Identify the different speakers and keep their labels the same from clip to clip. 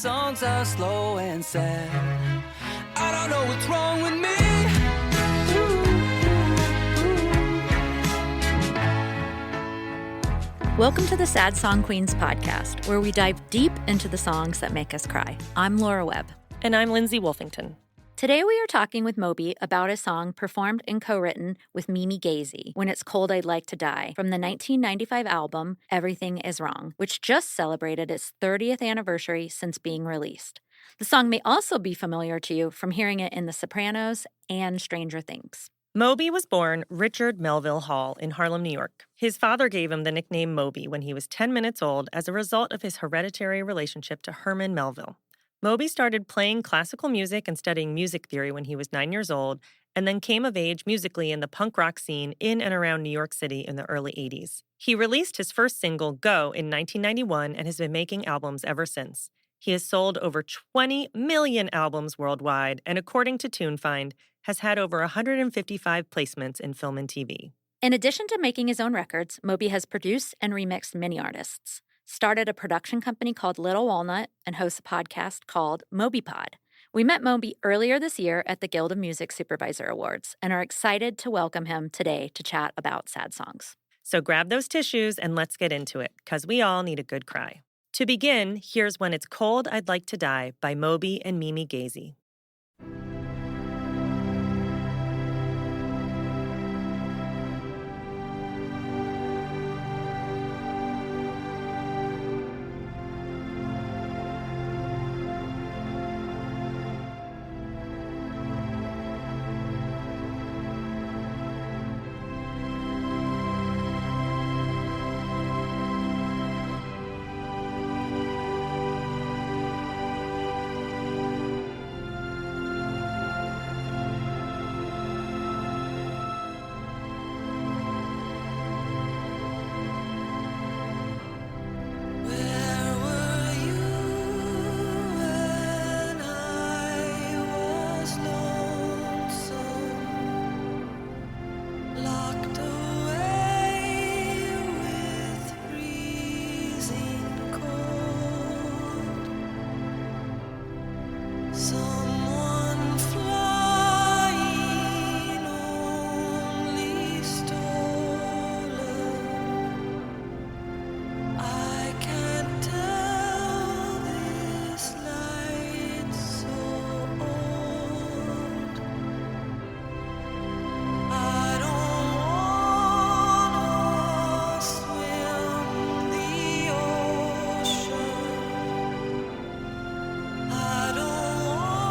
Speaker 1: songs are slow and sad. I don't know what's wrong with me.
Speaker 2: Welcome to the Sad Song Queens podcast, where we dive deep into the songs that make us cry. I'm Laura Webb.
Speaker 3: And I'm Lindsay Wolfington.
Speaker 2: Today we are talking with Moby about a song performed and co-written with Mimi Goese, When It's Cold I'd Like to Die, from the 1995 album Everything Is Wrong, which just celebrated its 30th anniversary since being released. The song may also be familiar to you from hearing it in The Sopranos and Stranger Things.
Speaker 3: Moby was born Richard Melville Hall in Harlem, New York. His father gave him the nickname Moby when he was 10 minutes old as a result of his hereditary relationship to Herman Melville. Moby started playing classical music and studying music theory when he was 9 years old, and then came of age musically in the punk rock scene in and around New York City in the early 80s. He released his first single, Go, in 1991 and has been making albums ever since. He has sold over 20 million albums worldwide, and according to TuneFind, has had over 155 placements in film and TV.
Speaker 2: In addition to making his own records, Moby has produced and remixed many artists, started a production company called Little Walnut, and hosts a podcast called Moby Pod. We met Moby earlier this year at the Guild of Music Supervisor Awards and are excited to welcome him today to chat about sad songs.
Speaker 3: So grab those tissues and let's get into it, because we all need a good cry. To begin, here's When It's Cold I'd Like to Die by Moby and Mimi Goese.
Speaker 4: I don't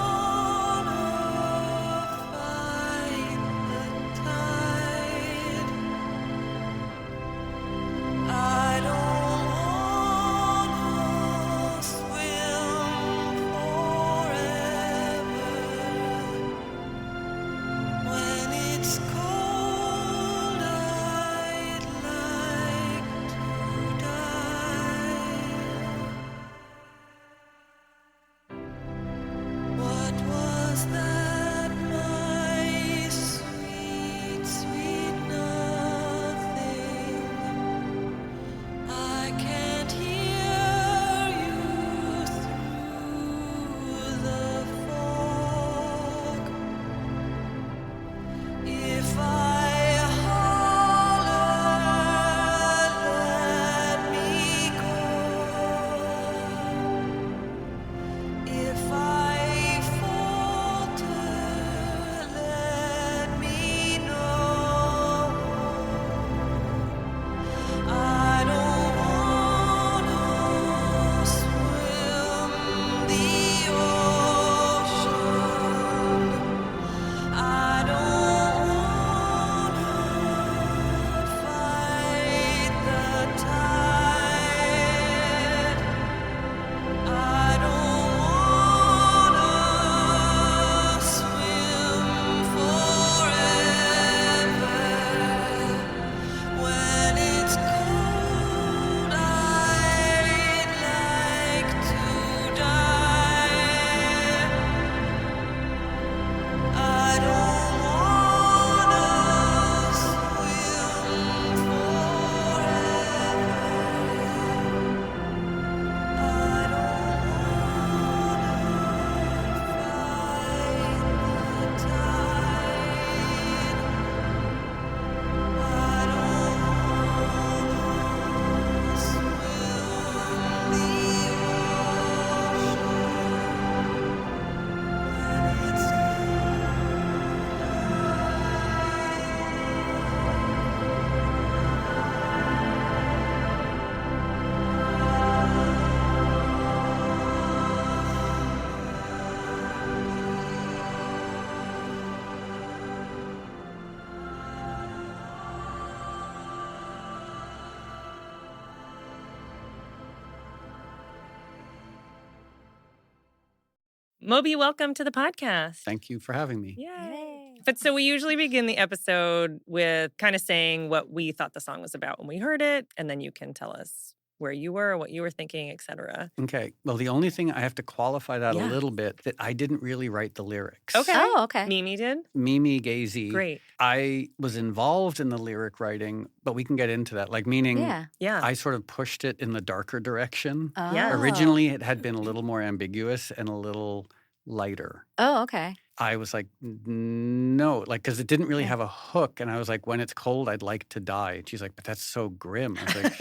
Speaker 3: Moby, welcome to the podcast.
Speaker 4: Thank you for having me.
Speaker 3: Yay. But so we usually begin the episode with kind of saying what we thought the song was about when we heard it, and then you can tell us where you were, what you were thinking, etc.
Speaker 4: Okay. Well, the only thing I have to qualify that
Speaker 3: Yeah.
Speaker 4: a little bit, that I didn't really write the lyrics.
Speaker 3: Okay.
Speaker 2: Oh, okay.
Speaker 3: Mimi did?
Speaker 4: Mimi Goese.
Speaker 3: Great.
Speaker 4: I was involved in the lyric writing, but we can get into that. Like, meaning
Speaker 3: Yeah.
Speaker 4: I sort of pushed it in the darker direction.
Speaker 3: Yeah.
Speaker 4: Originally, it had been a little more ambiguous and a little lighter.
Speaker 2: Oh, okay.
Speaker 4: I was like, no, like, because it didn't really have a hook. And I was like, when it's cold, I'd like to die. And she's like, but that's so grim. I was like,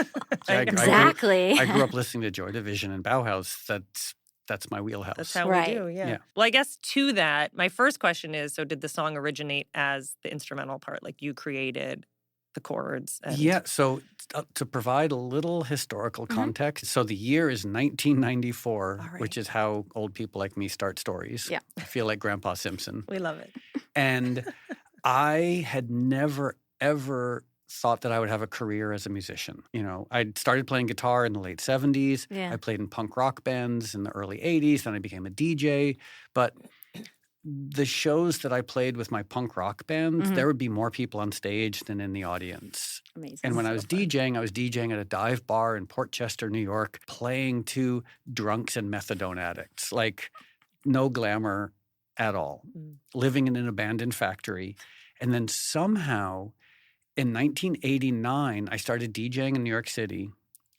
Speaker 4: yeah,
Speaker 2: Exactly.
Speaker 4: I grew up listening to Joy Division and Bauhaus. That's my wheelhouse.
Speaker 3: That's how
Speaker 2: Right.
Speaker 3: we do, yeah.
Speaker 4: Yeah.
Speaker 3: Well, I guess to that, my first question is, so did the song originate as the instrumental part? Like you created the chords? And...
Speaker 4: Yeah, so to provide a little historical context, so the year is 1994,
Speaker 3: All right.
Speaker 4: which is how old people like me start stories.
Speaker 2: Yeah.
Speaker 4: I feel like Grandpa Simpson.
Speaker 3: We love it.
Speaker 4: And I had never, ever thought that I would have a career as a musician. You know, I'd started playing guitar in the late 70s.
Speaker 2: Yeah.
Speaker 4: I played in punk rock bands in the early 80s. Then I became a DJ. But the shows that I played with my punk rock bands, there would be more people on stage than in the audience.
Speaker 2: Amazing.
Speaker 4: And when I
Speaker 3: So
Speaker 4: was
Speaker 3: fun.
Speaker 4: DJing at a dive bar in Port Chester, New York, playing to drunks and methadone addicts. Like, no glamour at all. Living in an abandoned factory. And then somehow in 1989, I started DJing in New York City,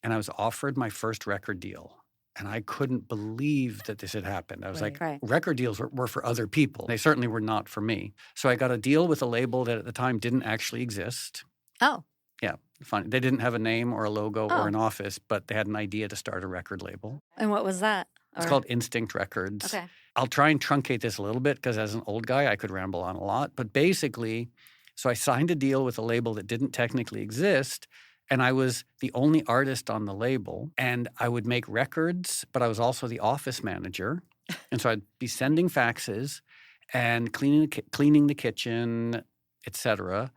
Speaker 4: and I was offered my first record deal. And I couldn't believe that this had happened. I was like,
Speaker 2: Right.
Speaker 4: record deals were for other people. They certainly were not for me. So I got a deal with a label that at the time didn't actually exist.
Speaker 2: Oh,
Speaker 4: Yeah, funny. They didn't have a name or a logo
Speaker 2: Oh.
Speaker 4: or an office, but they had an idea to start a record label.
Speaker 2: and what was that?
Speaker 4: It's
Speaker 2: Or-
Speaker 4: called Instinct Records.
Speaker 2: Okay.
Speaker 4: I'll try and truncate this a little bit because as an old guy, I could ramble on a lot. But basically, so I signed a deal with a label that didn't technically exist. And I was the only artist on the label. And I would make records, but I was also the office manager. And so I'd be sending faxes and cleaning the kitchen, etc.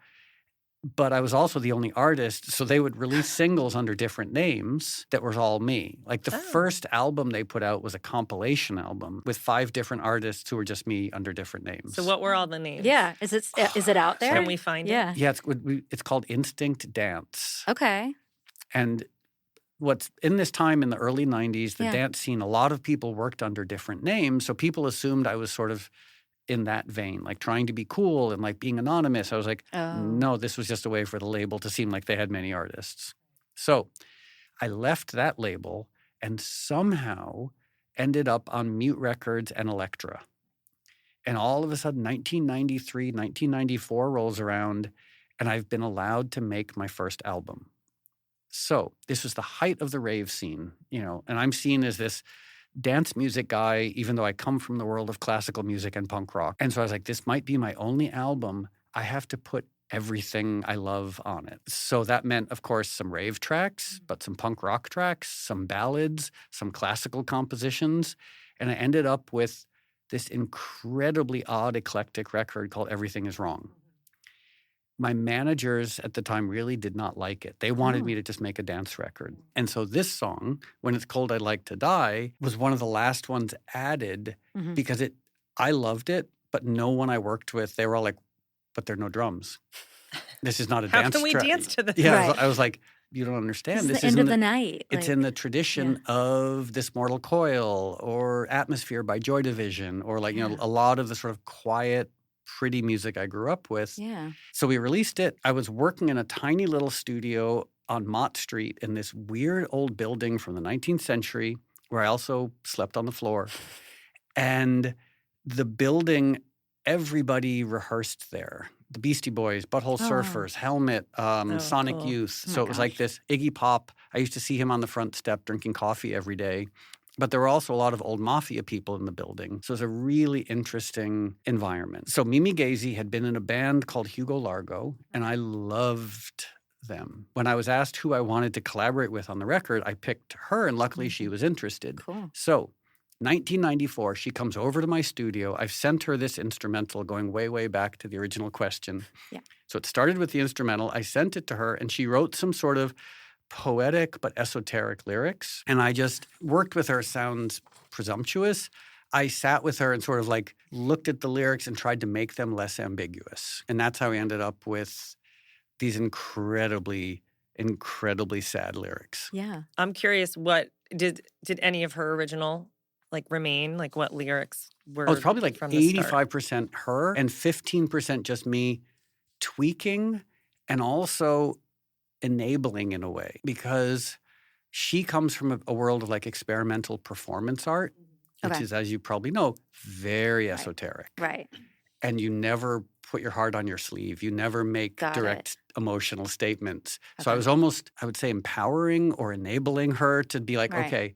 Speaker 4: But I was also the only artist, so they would release singles under different names that was all me. Like the first album they put out was a compilation album with 5 different artists who were just me under different names.
Speaker 3: So what were all the names?
Speaker 2: Yeah. Is it out there?
Speaker 3: Can we find
Speaker 2: Yeah.
Speaker 3: it?
Speaker 4: Yeah, it's called Instinct Dance.
Speaker 2: Okay.
Speaker 4: And what's in this time in the early 90s, the
Speaker 2: Yeah.
Speaker 4: dance scene, a lot of people worked under different names. So people assumed I was sort of in that vein, like trying to be cool and like being anonymous. I was like,
Speaker 2: Oh.
Speaker 4: no, this was just a way for the label to seem like they had many artists. So I left that label and somehow ended up on Mute Records and Elektra. And all of a sudden, 1993, 1994 rolls around, and I've been allowed to make my first album. So this was the height of the rave scene, you know, and I'm seen as this dance music guy, even though I come from the world of classical music and punk rock. And so I was like, this might be my only album. I have to put everything I love on it. So that meant, of course, some rave tracks, but some punk rock tracks, some ballads, some classical compositions. And I ended up with this incredibly odd, eclectic record called Everything Is Wrong. My managers at the time really did not like it. They wanted me to just make a dance record. And so this song, When It's Cold, I'd Like to Die, was one of the last ones added because I loved it, but no one I worked with, they were all like, but there are no drums. This is not a
Speaker 3: How
Speaker 4: dance
Speaker 3: can we
Speaker 4: track.
Speaker 3: dance to this?
Speaker 4: Yeah,
Speaker 2: Right.
Speaker 4: I was like, you don't understand.
Speaker 2: This is the end of the night.
Speaker 4: It's in the tradition of This Mortal Coil or Atmosphere by Joy Division or like, you know, a lot of the sort of quiet, pretty music I grew up with.
Speaker 2: Yeah.
Speaker 4: So we released it. I was working in a tiny little studio on Mott Street in this weird old building from the 19th century where I also slept on the floor. And the building, everybody rehearsed there. The Beastie Boys, Butthole Surfers, Helmet, Sonic
Speaker 3: cool.
Speaker 4: Youth.
Speaker 2: Oh
Speaker 4: So
Speaker 2: my
Speaker 4: it was like this Iggy Pop. I used to see him on the front step drinking coffee every day. But there were also a lot of old mafia people in the building. So it was a really interesting environment. So Mimi Goese had been in a band called Hugo Largo, and I loved them. When I was asked who I wanted to collaborate with on the record, I picked her, and luckily she was interested.
Speaker 2: Cool.
Speaker 4: So 1994, she comes over to my studio. I've sent her this instrumental going way, way back to the original question.
Speaker 2: Yeah.
Speaker 4: So it started with the instrumental. I sent it to her, and she wrote some sort of poetic but esoteric lyrics. And I just worked with her. Sounds presumptuous. I sat with her and sort of like looked at the lyrics and tried to make them less ambiguous. And that's how we ended up with these incredibly sad lyrics.
Speaker 2: Yeah.
Speaker 3: I'm curious, what did any of her original like remain? Like what lyrics were
Speaker 4: Oh, it's probably like
Speaker 3: from the start?
Speaker 4: 85% her and 15% just me tweaking and also enabling in a way, because she comes from a world of like experimental performance art, which
Speaker 2: Okay.
Speaker 4: is, as you probably know, very esoteric.
Speaker 2: Right.
Speaker 4: And you never put your heart on your sleeve. You never make
Speaker 2: Got
Speaker 4: direct emotional statements. So I
Speaker 2: Okay.
Speaker 4: was almost, I would say, empowering or enabling her to be like,
Speaker 2: Right.
Speaker 4: okay,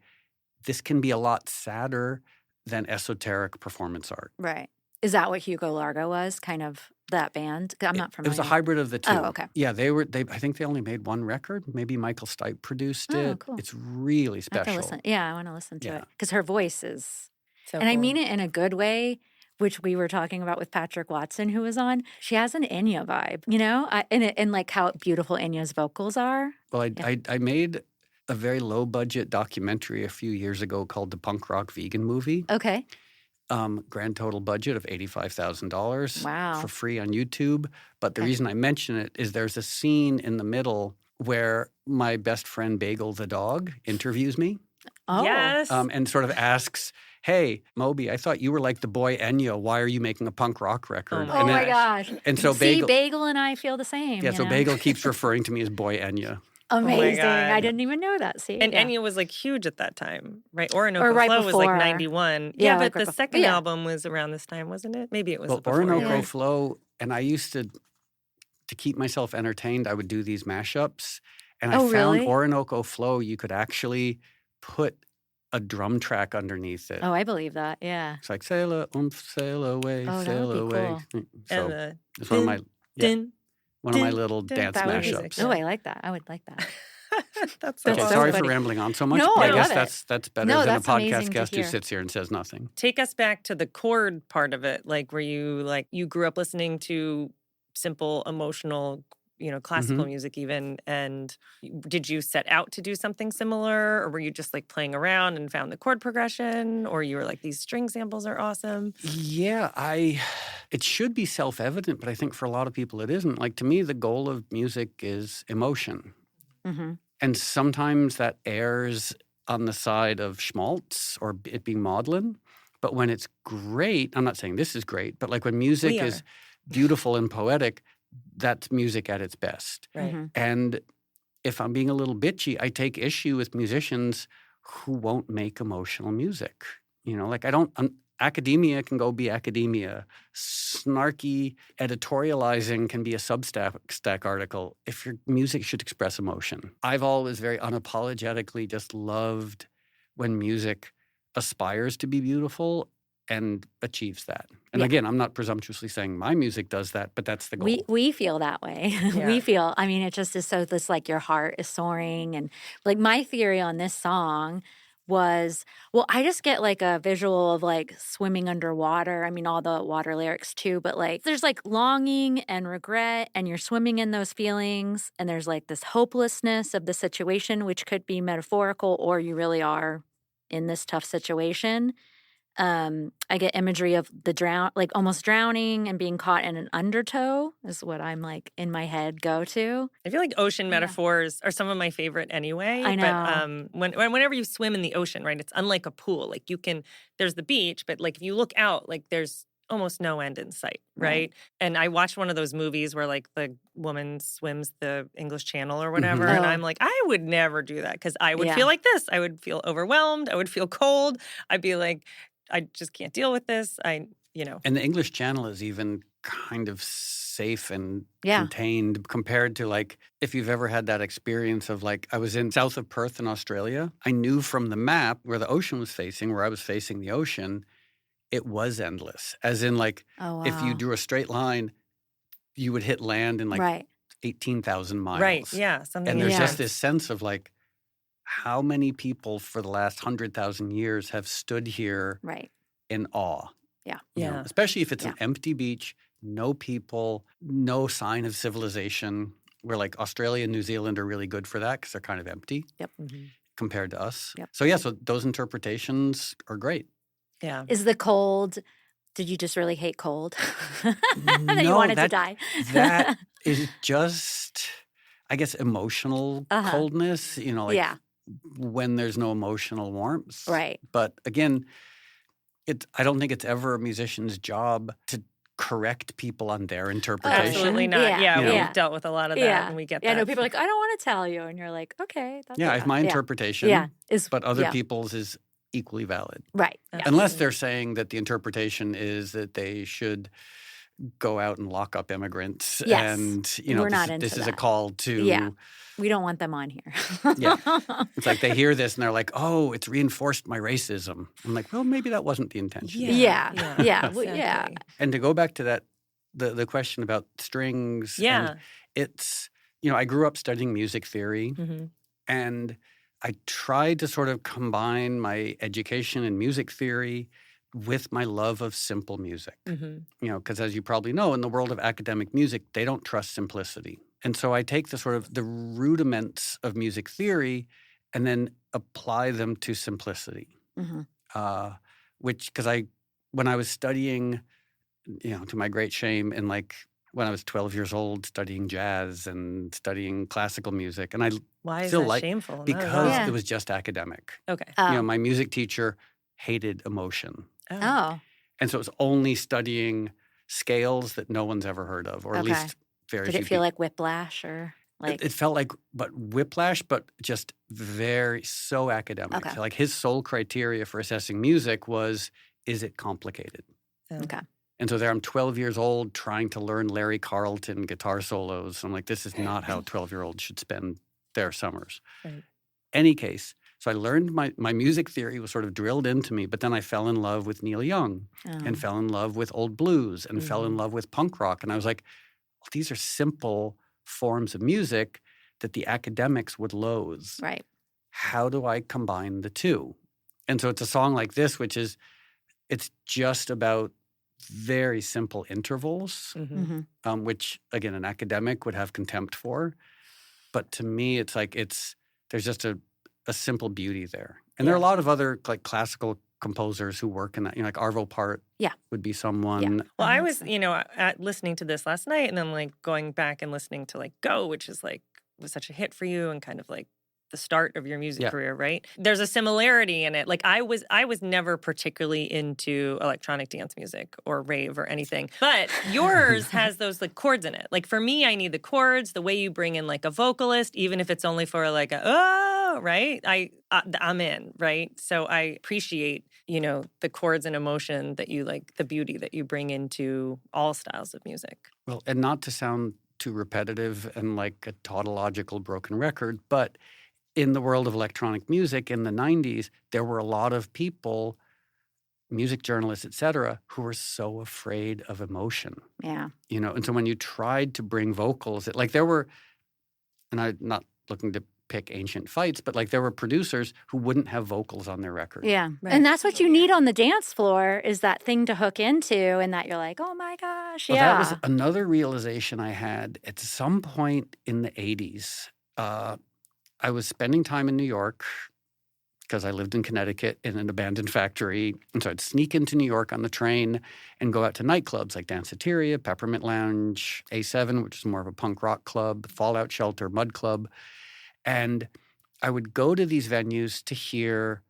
Speaker 4: this can be a lot sadder than esoteric performance art.
Speaker 2: Right. Is that what Hugo Largo was? Kind of that band? 'Cause I'm not
Speaker 4: It
Speaker 2: familiar.
Speaker 4: was a hybrid of the two.
Speaker 2: Oh, okay.
Speaker 4: Yeah, I think they only made one record. Maybe Michael Stipe produced
Speaker 2: Oh,
Speaker 4: it.
Speaker 2: cool.
Speaker 4: It's really
Speaker 2: I have
Speaker 4: special.
Speaker 2: to listen. Yeah, I want to listen to
Speaker 4: Yeah.
Speaker 2: it because her voice is,
Speaker 3: So
Speaker 2: and I
Speaker 3: cool.
Speaker 2: mean it in a good way, which we were talking about with Patrick Watson, who was on. She has an Enya vibe, you know, and like how beautiful Enya's vocals are.
Speaker 4: Well,
Speaker 2: Yeah.
Speaker 4: I made a very low budget documentary a few years ago called The Punk Rock Vegan Movie.
Speaker 2: Okay.
Speaker 4: Grand total budget of $85,000
Speaker 2: Wow.
Speaker 4: for free on YouTube. But the reason I mention it is there's a scene in the middle where my best friend Bagel the dog interviews me
Speaker 2: Oh.
Speaker 3: Yes.
Speaker 4: and sort of asks, hey, Moby, I thought you were like the boy Enya. Why are you making a punk rock record?
Speaker 3: my
Speaker 2: Oh
Speaker 4: and
Speaker 2: my
Speaker 4: then-
Speaker 2: gosh.
Speaker 4: And so
Speaker 2: See,
Speaker 4: Bagel,
Speaker 2: Bagel and I feel the same.
Speaker 4: yeah,
Speaker 2: you
Speaker 4: so
Speaker 2: know?
Speaker 4: Bagel keeps referring to me as boy Enya.
Speaker 2: Amazing.
Speaker 3: God.
Speaker 2: I didn't even know that. See,
Speaker 3: And
Speaker 2: yeah.
Speaker 3: Enya was like huge at that time, right? Orinoco
Speaker 2: Or right
Speaker 3: Flow was like
Speaker 2: before.
Speaker 3: 91.
Speaker 2: Yeah,
Speaker 3: Yeah,
Speaker 2: like
Speaker 3: but
Speaker 2: right
Speaker 3: the
Speaker 2: befo-
Speaker 3: second
Speaker 2: yeah.
Speaker 3: album was around this time, wasn't it? Maybe it was
Speaker 4: Well,
Speaker 3: before.
Speaker 4: Orinoco
Speaker 2: Yeah.
Speaker 4: Flow, and I used to keep myself entertained, I would do these mashups. And I
Speaker 2: Oh,
Speaker 4: found
Speaker 2: really?
Speaker 4: Orinoco Flow, you could actually put a drum track underneath it.
Speaker 2: Oh, I believe that. Yeah.
Speaker 4: It's like sail away,
Speaker 2: Oh, that
Speaker 4: sail
Speaker 2: would be
Speaker 4: away.
Speaker 2: cool.
Speaker 4: So
Speaker 3: And the
Speaker 4: it's one of my
Speaker 3: din, din,
Speaker 4: little
Speaker 3: din,
Speaker 4: dance
Speaker 3: that would be
Speaker 4: mashups.
Speaker 3: sick,
Speaker 2: Oh, I like that. I would like that.
Speaker 3: That's so
Speaker 4: Okay,
Speaker 2: so
Speaker 4: sorry
Speaker 3: funny.
Speaker 4: for rambling on so much.
Speaker 2: No,
Speaker 4: but
Speaker 2: I
Speaker 4: I guess
Speaker 2: love it.
Speaker 4: that's better
Speaker 2: No,
Speaker 4: than
Speaker 2: that's
Speaker 4: a
Speaker 2: amazing
Speaker 4: podcast
Speaker 2: to
Speaker 4: guest who
Speaker 2: hear.
Speaker 4: sits here and says nothing.
Speaker 3: Take us back to the chord part of it. Like, were you like, you grew up listening to simple, emotional, classical music even, and did you set out to do something similar, or were you just like playing around and found the chord progression, or you were like, these string samples are awesome?
Speaker 4: Yeah, it should be self-evident, but I think for a lot of people it isn't. Like, to me, the goal of music is emotion.
Speaker 2: Mm-hmm.
Speaker 4: And sometimes that errs on the side of schmaltz or it being maudlin. But when it's great, I'm not saying this is great, but like when music
Speaker 3: We
Speaker 4: is
Speaker 3: are.
Speaker 4: beautiful and poetic, that's music at its best.
Speaker 3: Right.
Speaker 2: Mm-hmm.
Speaker 4: And if I'm being a little bitchy, I take issue with musicians who won't make emotional music. Like academia can go be academia. Snarky editorializing can be a Substack article. If your music should express emotion. I've always very unapologetically just loved when music aspires to be beautiful and achieves that. And
Speaker 2: Yeah.
Speaker 4: again, I'm not presumptuously saying my music does that, but that's the goal.
Speaker 2: We feel that way.
Speaker 3: Yeah.
Speaker 2: We feel, I mean, it just is so this like your heart is soaring. And like my theory on this song was, well, I just get like a visual of like swimming underwater. I mean, all the water lyrics too, but like there's like longing and regret and you're swimming in those feelings. And there's like this hopelessness of the situation, which could be metaphorical or you really are in this tough situation. I get imagery of like almost drowning and being caught in an undertow is what I'm like in my head go to.
Speaker 3: I feel like ocean
Speaker 2: Yeah.
Speaker 3: metaphors are some of my favorite anyway.
Speaker 2: I
Speaker 3: But whenever you swim in the ocean, right, it's unlike a pool. Like there's the beach, but like if you look out, like there's almost no end in sight, right?
Speaker 2: Right.
Speaker 3: And I watched one of those movies where like the woman swims the English Channel or whatever,
Speaker 4: Mhm.
Speaker 3: and
Speaker 2: Oh.
Speaker 3: I'm like, I would never do that because I would
Speaker 2: Yeah.
Speaker 3: feel like this. I would feel overwhelmed. I would feel cold. I'd be like, I just can't deal with this.
Speaker 4: And the English Channel is even kind of safe and
Speaker 2: Yeah.
Speaker 4: contained compared to like if you've ever had that experience of like I was in south of Perth in Australia. I knew from the map where the ocean was facing, where I was facing the ocean, it was endless. As in like
Speaker 2: Oh, wow.
Speaker 4: if you drew a straight line, you would hit land in like
Speaker 2: right.
Speaker 4: 18,000 miles.
Speaker 3: right, yeah, something.
Speaker 4: And there's
Speaker 2: Yeah.
Speaker 4: just this sense of like how many people for the last 100,000 years have stood here
Speaker 2: Right.
Speaker 4: in awe.
Speaker 2: Yeah.
Speaker 3: Yeah.
Speaker 4: Especially if it's
Speaker 2: Yeah.
Speaker 4: an empty beach, no people, no sign of civilization, where like Australia and New Zealand are really good for that because they're kind of empty
Speaker 3: Mhm.
Speaker 4: compared to us.
Speaker 2: Yep.
Speaker 4: So yeah, so those interpretations are great.
Speaker 3: Yeah.
Speaker 2: Is the cold, did you just really hate cold? And then you
Speaker 4: No,
Speaker 2: wanted to die?
Speaker 4: that is just, I guess, emotional
Speaker 2: Uh-huh.
Speaker 4: coldness, like
Speaker 2: Yeah.
Speaker 4: when there's no emotional warmth.
Speaker 2: Right.
Speaker 4: But again, I don't think it's ever a musician's job to correct people on their interpretation.
Speaker 3: Absolutely not.
Speaker 2: Yeah,
Speaker 3: Yeah,
Speaker 4: you know.
Speaker 3: we've dealt with a lot of that, and we get
Speaker 2: Yeah,
Speaker 3: that.
Speaker 2: no, people are like, I don't want to tell you. And you're like, okay. That's
Speaker 4: Yeah, if my
Speaker 2: yeah.
Speaker 4: interpretation,
Speaker 2: Yeah.
Speaker 4: but other
Speaker 2: yeah.
Speaker 4: people's is equally valid.
Speaker 2: Right. Yeah.
Speaker 4: Unless they're saying that the interpretation is that they should go out and lock up immigrants.
Speaker 2: Yes.
Speaker 4: And,
Speaker 2: We're not into
Speaker 4: this is a
Speaker 2: that.
Speaker 4: call to.
Speaker 2: Yeah. We don't want them on here.
Speaker 4: Yeah. It's like they hear this and they're like, oh, it's reinforced my racism. I'm like, well, maybe that wasn't the intention.
Speaker 2: Yeah. Well,
Speaker 3: Exactly.
Speaker 4: And to go back to that, the question about strings.
Speaker 3: Yeah.
Speaker 4: And it's, I grew up studying music theory.
Speaker 3: Mm-hmm.
Speaker 4: And I tried to sort of combine my education in music theory with my love of simple music.
Speaker 3: Mm-hmm.
Speaker 4: Because as you probably know, in the world of academic music, they don't trust simplicity. And so I take the rudiments of music theory and then apply them to simplicity.
Speaker 2: Mm-hmm.
Speaker 4: Because when I was studying, to my great shame, and when I was 12 years old, studying jazz and studying classical music, and I
Speaker 3: Why is
Speaker 4: still
Speaker 3: that
Speaker 4: like
Speaker 3: shameful?
Speaker 4: because
Speaker 2: Yeah.
Speaker 4: it was just academic.
Speaker 3: Okay.
Speaker 4: My music teacher hated emotion.
Speaker 2: Oh.
Speaker 4: And so it was only studying scales that no one's ever heard of, or at
Speaker 2: Okay.
Speaker 4: least very
Speaker 2: Did
Speaker 4: few
Speaker 2: it feel like whiplash or like?
Speaker 4: It felt like whiplash, but just so academic.
Speaker 2: Okay.
Speaker 4: Like his sole criteria for assessing music was, is it complicated?
Speaker 2: Okay.
Speaker 4: And so there I'm 12 years old trying to learn Larry Carlton guitar solos. I'm like, this is not how 12-year-olds should spend their summers.
Speaker 3: Right.
Speaker 4: Any case, so I learned my music theory was sort of drilled into me, but then I fell in love with Neil Young and fell in love with old blues and fell in love with punk rock. And I was like, well, these are simple forms of music that the academics would loathe.
Speaker 2: Right.
Speaker 4: How do I combine the two? And so it's a song like this, it's just about very simple intervals,
Speaker 2: Mm-hmm.
Speaker 4: which, again, an academic would have contempt for. But to me, it's like there's just a simple beauty there. And there are a lot of other classical composers who work in that. Like Arvo Part would be someone.
Speaker 2: Yeah.
Speaker 3: Well, I was, listening to this last night and then going back and listening to Go, which is was such a hit for you and kind of the start of your music career, right? There's a similarity in it. I was never particularly into electronic dance music or rave or anything, but yours has those chords in it. For me, I need the chords, the way you bring in a vocalist, even if it's only for right? I'm in, right? So I appreciate, the chords and emotion that you the beauty that you bring into all styles of music.
Speaker 4: Well, and not to sound too repetitive and like a tautological broken record, but in the world of electronic music in the 90s, there were a lot of people, music journalists, et cetera, who were so afraid of emotion.
Speaker 2: Yeah.
Speaker 4: And so when you tried to bring vocals, there were, and I'm not looking to pick ancient fights, but there were producers who wouldn't have vocals on their record.
Speaker 2: Yeah.
Speaker 3: Right.
Speaker 2: And that's what you need on the dance floor is that thing to hook into and that you're like, oh my gosh.
Speaker 4: Well,
Speaker 2: yeah.
Speaker 4: that was another realization I had at some point in the 80s. I was spending time in New York because I lived in Connecticut in an abandoned factory. And so I'd sneak into New York on the train and go out to nightclubs like Danceteria, Peppermint Lounge, A7, which is more of a punk rock club, Fallout Shelter, Mud Club. And I would go to these venues to hear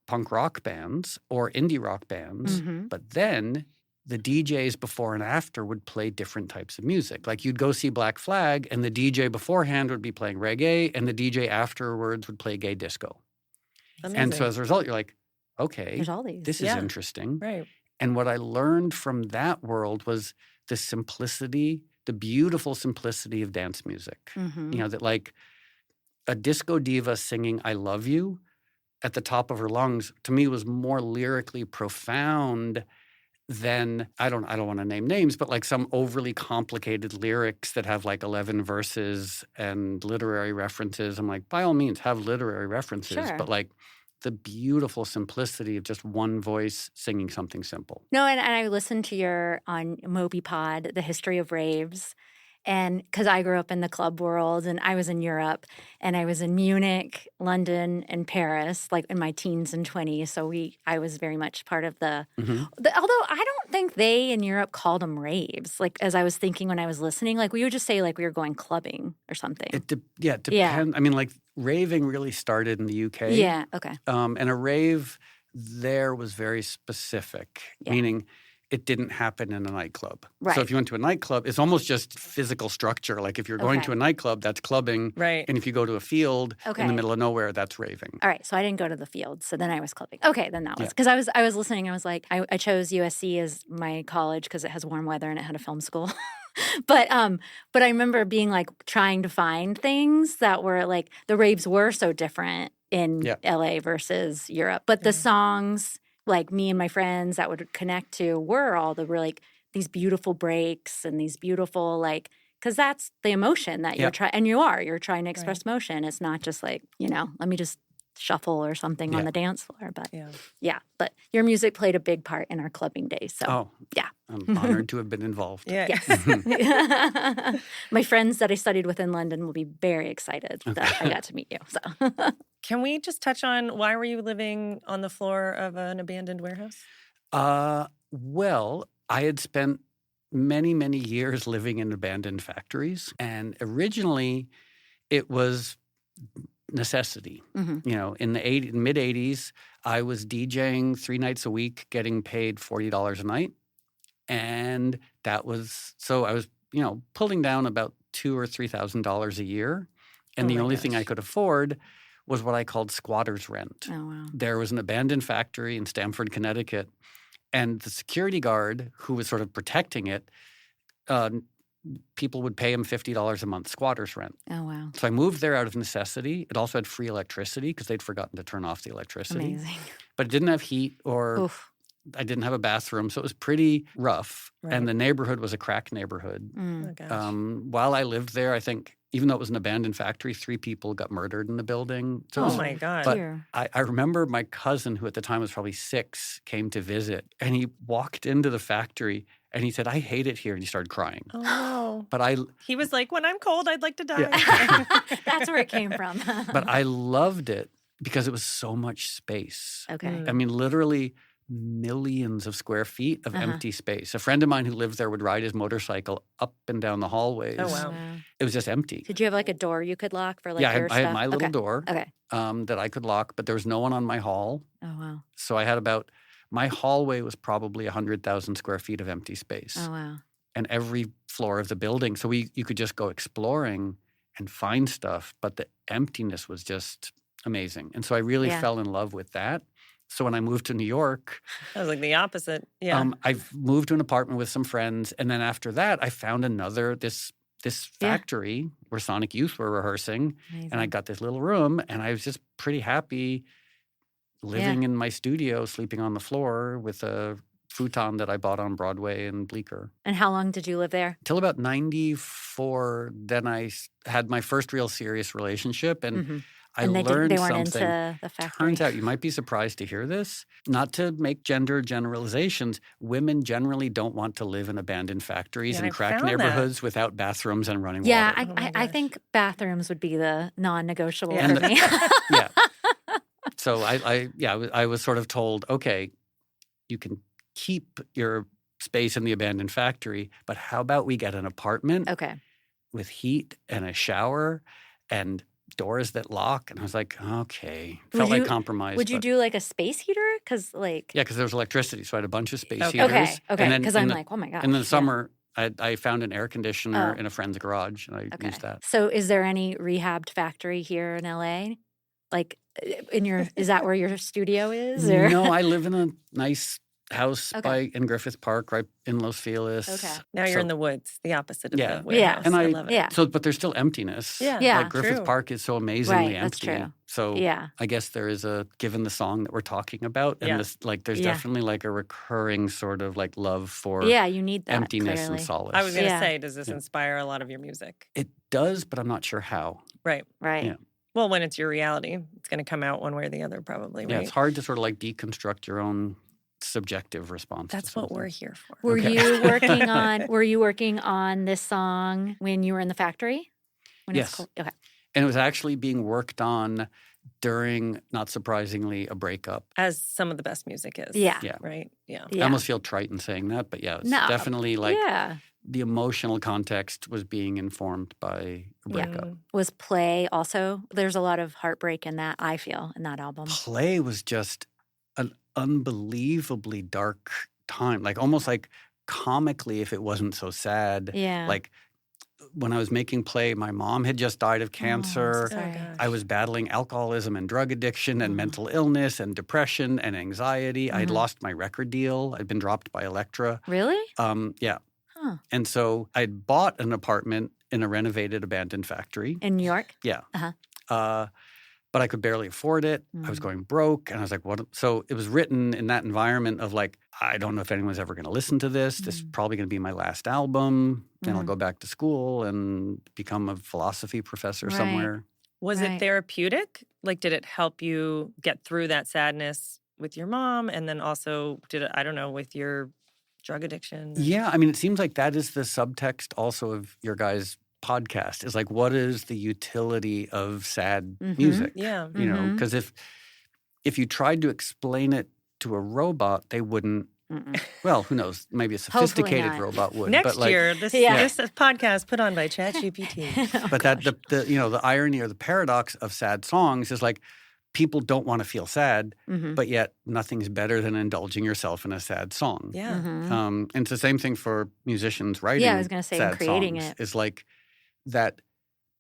Speaker 4: punk rock bands or indie rock bands.
Speaker 2: Mm-hmm.
Speaker 4: But then the DJs before and after would play different types of music. You'd go see Black Flag and the DJ beforehand would be playing reggae and the DJ afterwards would play gay disco.
Speaker 3: Amazing.
Speaker 4: And so as a result, you're like, okay,
Speaker 2: There's all these.
Speaker 4: this is interesting.
Speaker 3: Right.
Speaker 4: And what I learned from that world was the simplicity, the beautiful simplicity of dance music.
Speaker 2: Mm-hmm.
Speaker 4: That a disco diva singing I Love You at the top of her lungs, to me was more lyrically profound than, I don't want to name names, but some overly complicated lyrics that have 11 verses and literary references. I'm like, by all means, have literary references,
Speaker 2: Sure.
Speaker 4: but the beautiful simplicity of just one voice singing something simple.
Speaker 2: No, and I listened to your on Moby Pod, The History of Raves, And because I grew up in the club world and I was in Europe and I was in Munich, London, and Paris, like in my teens and 20s. So I was very much part of the although I don't think they in Europe called them raves. Like as I was thinking when I was listening, like we would just say like we were going clubbing or something.
Speaker 4: It depends. I mean, like raving really started in the UK.
Speaker 2: Yeah, okay.
Speaker 4: And a rave there was very specific, meaning it didn't happen in a nightclub.
Speaker 2: Right.
Speaker 4: So if you went to a nightclub, it's almost just physical structure. Like if you're going to a nightclub, that's clubbing.
Speaker 3: Right.
Speaker 4: And if you go to a field in the middle of nowhere, that's raving.
Speaker 2: All right. So I didn't go to the field. So then I was clubbing. Okay. Then that was because I was listening. I was like, I chose USC as my college because it has warm weather and it had a film school. But I remember being like trying to find things that were like the raves were so different in LA versus Europe. But the songs like me and my friends that would connect to were all the really like these beautiful breaks and these beautiful like because that's the emotion that you're trying and you're trying to express motion. It's not just like, let me just shuffle or something on the dance floor. But but your music played a big part in our clubbing days. So
Speaker 4: I'm honored to have been involved.
Speaker 2: Yes. My friends that I studied with in London will be very excited that I got to meet you. So
Speaker 3: Can we just touch on why were you living on the floor of an abandoned warehouse?
Speaker 4: Well, I had spent many, many years living in abandoned factories. And originally it was necessity. In the mid-'80s, I was DJing 3 nights a week, getting paid $40 a night. And that was – so I was, pulling down about $2,000 or $3,000 a year. And the only thing I could afford was what I called squatter's rent.
Speaker 2: Oh, wow.
Speaker 4: There was an abandoned factory in Stamford, Connecticut. And the security guard who was sort of protecting it, people would pay him $50 a month squatter's rent.
Speaker 2: Oh, wow.
Speaker 4: So I moved there out of necessity. It also had free electricity because they'd forgotten to turn off the electricity.
Speaker 2: Amazing.
Speaker 4: But it didn't have heat or I didn't have a bathroom. So it was pretty rough.
Speaker 3: Right.
Speaker 4: And the neighborhood was a crack neighborhood.
Speaker 3: Oh, gosh.
Speaker 4: While I lived there, I think, even though it was an abandoned factory, 3 people got murdered in the building. So
Speaker 3: my God.
Speaker 4: But I remember my cousin, who at the time was probably 6, came to visit. And he walked into the factory and he said, "I hate it here." And he started crying.
Speaker 3: Oh, no.
Speaker 4: But
Speaker 3: he was like, when I'm cold, I'd like to die.
Speaker 4: Yeah.
Speaker 2: That's where it came from.
Speaker 4: But I loved it because it was so much space.
Speaker 2: Okay.
Speaker 4: I mean, literally millions of square feet of empty space. A friend of mine who lived there would ride his motorcycle up and down the hallways.
Speaker 3: Oh, wow.
Speaker 4: It was just empty.
Speaker 2: Did you have like a door you could lock for like
Speaker 4: Yeah,
Speaker 2: your
Speaker 4: I had
Speaker 2: stuff?
Speaker 4: my little door
Speaker 2: Okay.
Speaker 4: that I could lock, but there was no one on my hall.
Speaker 2: Oh, wow.
Speaker 4: So I had my hallway was probably 100,000 square feet of empty space.
Speaker 2: Oh, wow.
Speaker 4: And every floor of the building. So you could just go exploring and find stuff, but the emptiness was just amazing. And so I really fell in love with that. So when I moved to New York,
Speaker 3: I was like the opposite. Yeah.
Speaker 4: I moved to an apartment with some friends, and then after that, I found this factory where Sonic Youth were rehearsing,
Speaker 2: Amazing.
Speaker 4: and I got this little room, and I was just pretty happy living in my studio, sleeping on the floor with a futon that I bought on Broadway and Bleecker.
Speaker 2: And how long did you live there?
Speaker 4: Till about 94. Then I had my first real serious relationship, and I learned
Speaker 2: they weren't
Speaker 4: something.
Speaker 2: into the factory.
Speaker 4: Turns out, you might be surprised to hear this, not to make gender generalizations, women generally don't want to live in abandoned factories and crack neighborhoods without bathrooms and running
Speaker 2: Yeah,
Speaker 4: water.
Speaker 2: I think bathrooms would be the non-negotiable
Speaker 4: And
Speaker 2: for me.
Speaker 4: Yeah. So I was sort of told, okay, you can keep your space in the abandoned factory, but how about we get an apartment with heat and a shower and doors that lock? And I was like, okay. Felt like compromise.
Speaker 2: Would you do like a space heater? Because like...
Speaker 4: Yeah, because there was electricity. So I had a bunch of space heaters.
Speaker 2: Okay.
Speaker 4: And then
Speaker 2: because I'm like, oh my gosh.
Speaker 4: In the summer, I found an air conditioner in a friend's garage, and I used that.
Speaker 2: So is there any rehabbed factory here in LA? Like is that where your studio is? Or?
Speaker 4: No, I live in a nice house in Griffith Park, right in Los Feliz.
Speaker 2: Okay.
Speaker 3: Now you're in the woods, the opposite of the warehouse.
Speaker 4: And
Speaker 3: I love it.
Speaker 4: So, but there's still emptiness.
Speaker 2: Yeah.
Speaker 4: Like Griffith Park is so amazingly empty.
Speaker 2: That's true.
Speaker 4: So I guess there is given the song that we're talking about, and this, like, there's definitely like a recurring sort of like love for
Speaker 2: you need that,
Speaker 4: emptiness
Speaker 2: clearly.
Speaker 4: and solace.
Speaker 3: I was going to say, does this inspire a lot of your music?
Speaker 4: It does, but I'm not sure how.
Speaker 3: Right.
Speaker 4: Yeah.
Speaker 3: Well, when it's your reality, it's going to come out one way or the other, probably, right?
Speaker 4: Yeah, it's hard to sort of like deconstruct your own subjective response.
Speaker 3: That's
Speaker 4: to
Speaker 3: what we're
Speaker 4: something.
Speaker 3: here for.
Speaker 2: Were
Speaker 4: Okay.
Speaker 2: you working on this song when you were in the factory? When
Speaker 4: Yes.
Speaker 2: It's cold? Okay.
Speaker 4: And it was actually being worked on during, not surprisingly, a breakup.
Speaker 3: As some of the best music is.
Speaker 2: Yeah.
Speaker 4: Yeah.
Speaker 3: Right? Yeah.
Speaker 4: I almost feel trite in saying that, but yeah, it's
Speaker 2: No.
Speaker 4: definitely like
Speaker 2: Yeah.
Speaker 4: the emotional context was being informed by a
Speaker 2: Yeah.
Speaker 4: breakup.
Speaker 2: Was Play also? There's a lot of heartbreak in that, I feel, in that album.
Speaker 4: Play was just an unbelievably dark time, like almost like comically, if it wasn't so sad.
Speaker 2: Yeah.
Speaker 4: Like when I was making Play, my mom had just died of cancer.
Speaker 2: Oh, sorry.
Speaker 3: gosh.
Speaker 4: I was battling alcoholism and drug addiction and mental illness and depression and anxiety. I had lost my record deal. I'd been dropped by Elektra.
Speaker 2: Really?
Speaker 4: Yeah.
Speaker 2: Huh.
Speaker 4: And so I'd bought an apartment in a renovated abandoned factory.
Speaker 2: In New York?
Speaker 4: Yeah.
Speaker 2: Uh-huh.
Speaker 4: But I could barely afford it. I was going broke. And I was like, what? So it was written in that environment of like, I don't know if anyone's ever going to listen to this. This is probably going to be my last album. Then I'll go back to school and become a philosophy professor
Speaker 2: Right.
Speaker 4: somewhere.
Speaker 3: Was
Speaker 2: Right.
Speaker 3: it therapeutic? Like, did it help you get through that sadness with your mom? And then also, did it, I don't know, with your drug addiction?
Speaker 4: Yeah. I mean, it seems like that is the subtext also of your guys' podcast is like, what is the utility of sad music?
Speaker 3: Yeah.
Speaker 4: You know, because if you tried to explain it to a robot, they wouldn't. Well, who knows? Maybe a sophisticated
Speaker 2: not.
Speaker 4: robot would.
Speaker 3: Next
Speaker 4: but like,
Speaker 3: year, this podcast put on by ChatGPT.
Speaker 4: But that the irony or the paradox of sad songs is like people don't want to feel sad, but yet nothing's better than indulging yourself in a sad song.
Speaker 3: Yeah.
Speaker 4: And it's the same thing for musicians writing.
Speaker 2: Yeah, I was gonna say,
Speaker 4: sad
Speaker 2: creating
Speaker 4: songs,
Speaker 2: it.
Speaker 4: is like that.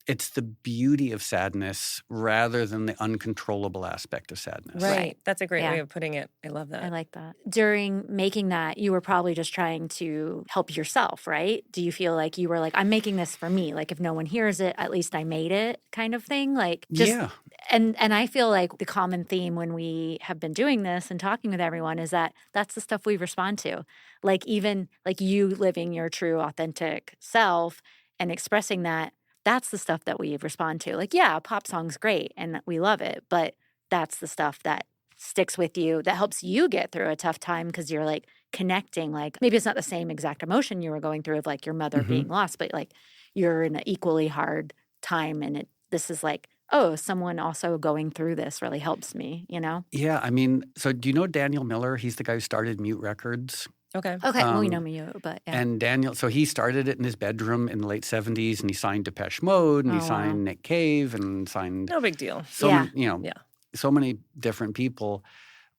Speaker 4: It's the beauty of sadness rather than the uncontrollable aspect of sadness.
Speaker 3: Right. That's a great
Speaker 2: Yeah.
Speaker 3: way of putting it. I love that.
Speaker 2: I like that. During making that, you were probably just trying to help yourself, right? Do you feel like you were like, I'm making this for me. Like if no one hears it, at least I made it kind of thing? Like just
Speaker 4: Yeah.
Speaker 2: and I feel like the common theme when we have been doing this and talking with everyone is that that's the stuff we respond to. Like even like you living your true authentic self and expressing that, that's the stuff that we respond to. Like, yeah, a pop song's great and we love it, but that's the stuff that sticks with you, that helps you get through a tough time because you're like connecting. Like maybe it's not the same exact emotion you were going through of like your mother being lost, but like you're in an equally hard time and this is like, oh, someone also going through this really helps me, you know?
Speaker 4: Yeah. I mean, so do you know Daniel Miller? He's the guy who started Mute Records.
Speaker 3: Okay.
Speaker 2: Okay, well, we know you, but yeah.
Speaker 4: And Daniel, so he started it in his bedroom in the late 70s and he signed Depeche Mode and he signed Nick Cave and signed
Speaker 3: No big deal.
Speaker 4: so
Speaker 2: Yeah.
Speaker 4: many, you know,
Speaker 3: Yeah.
Speaker 4: so many different people.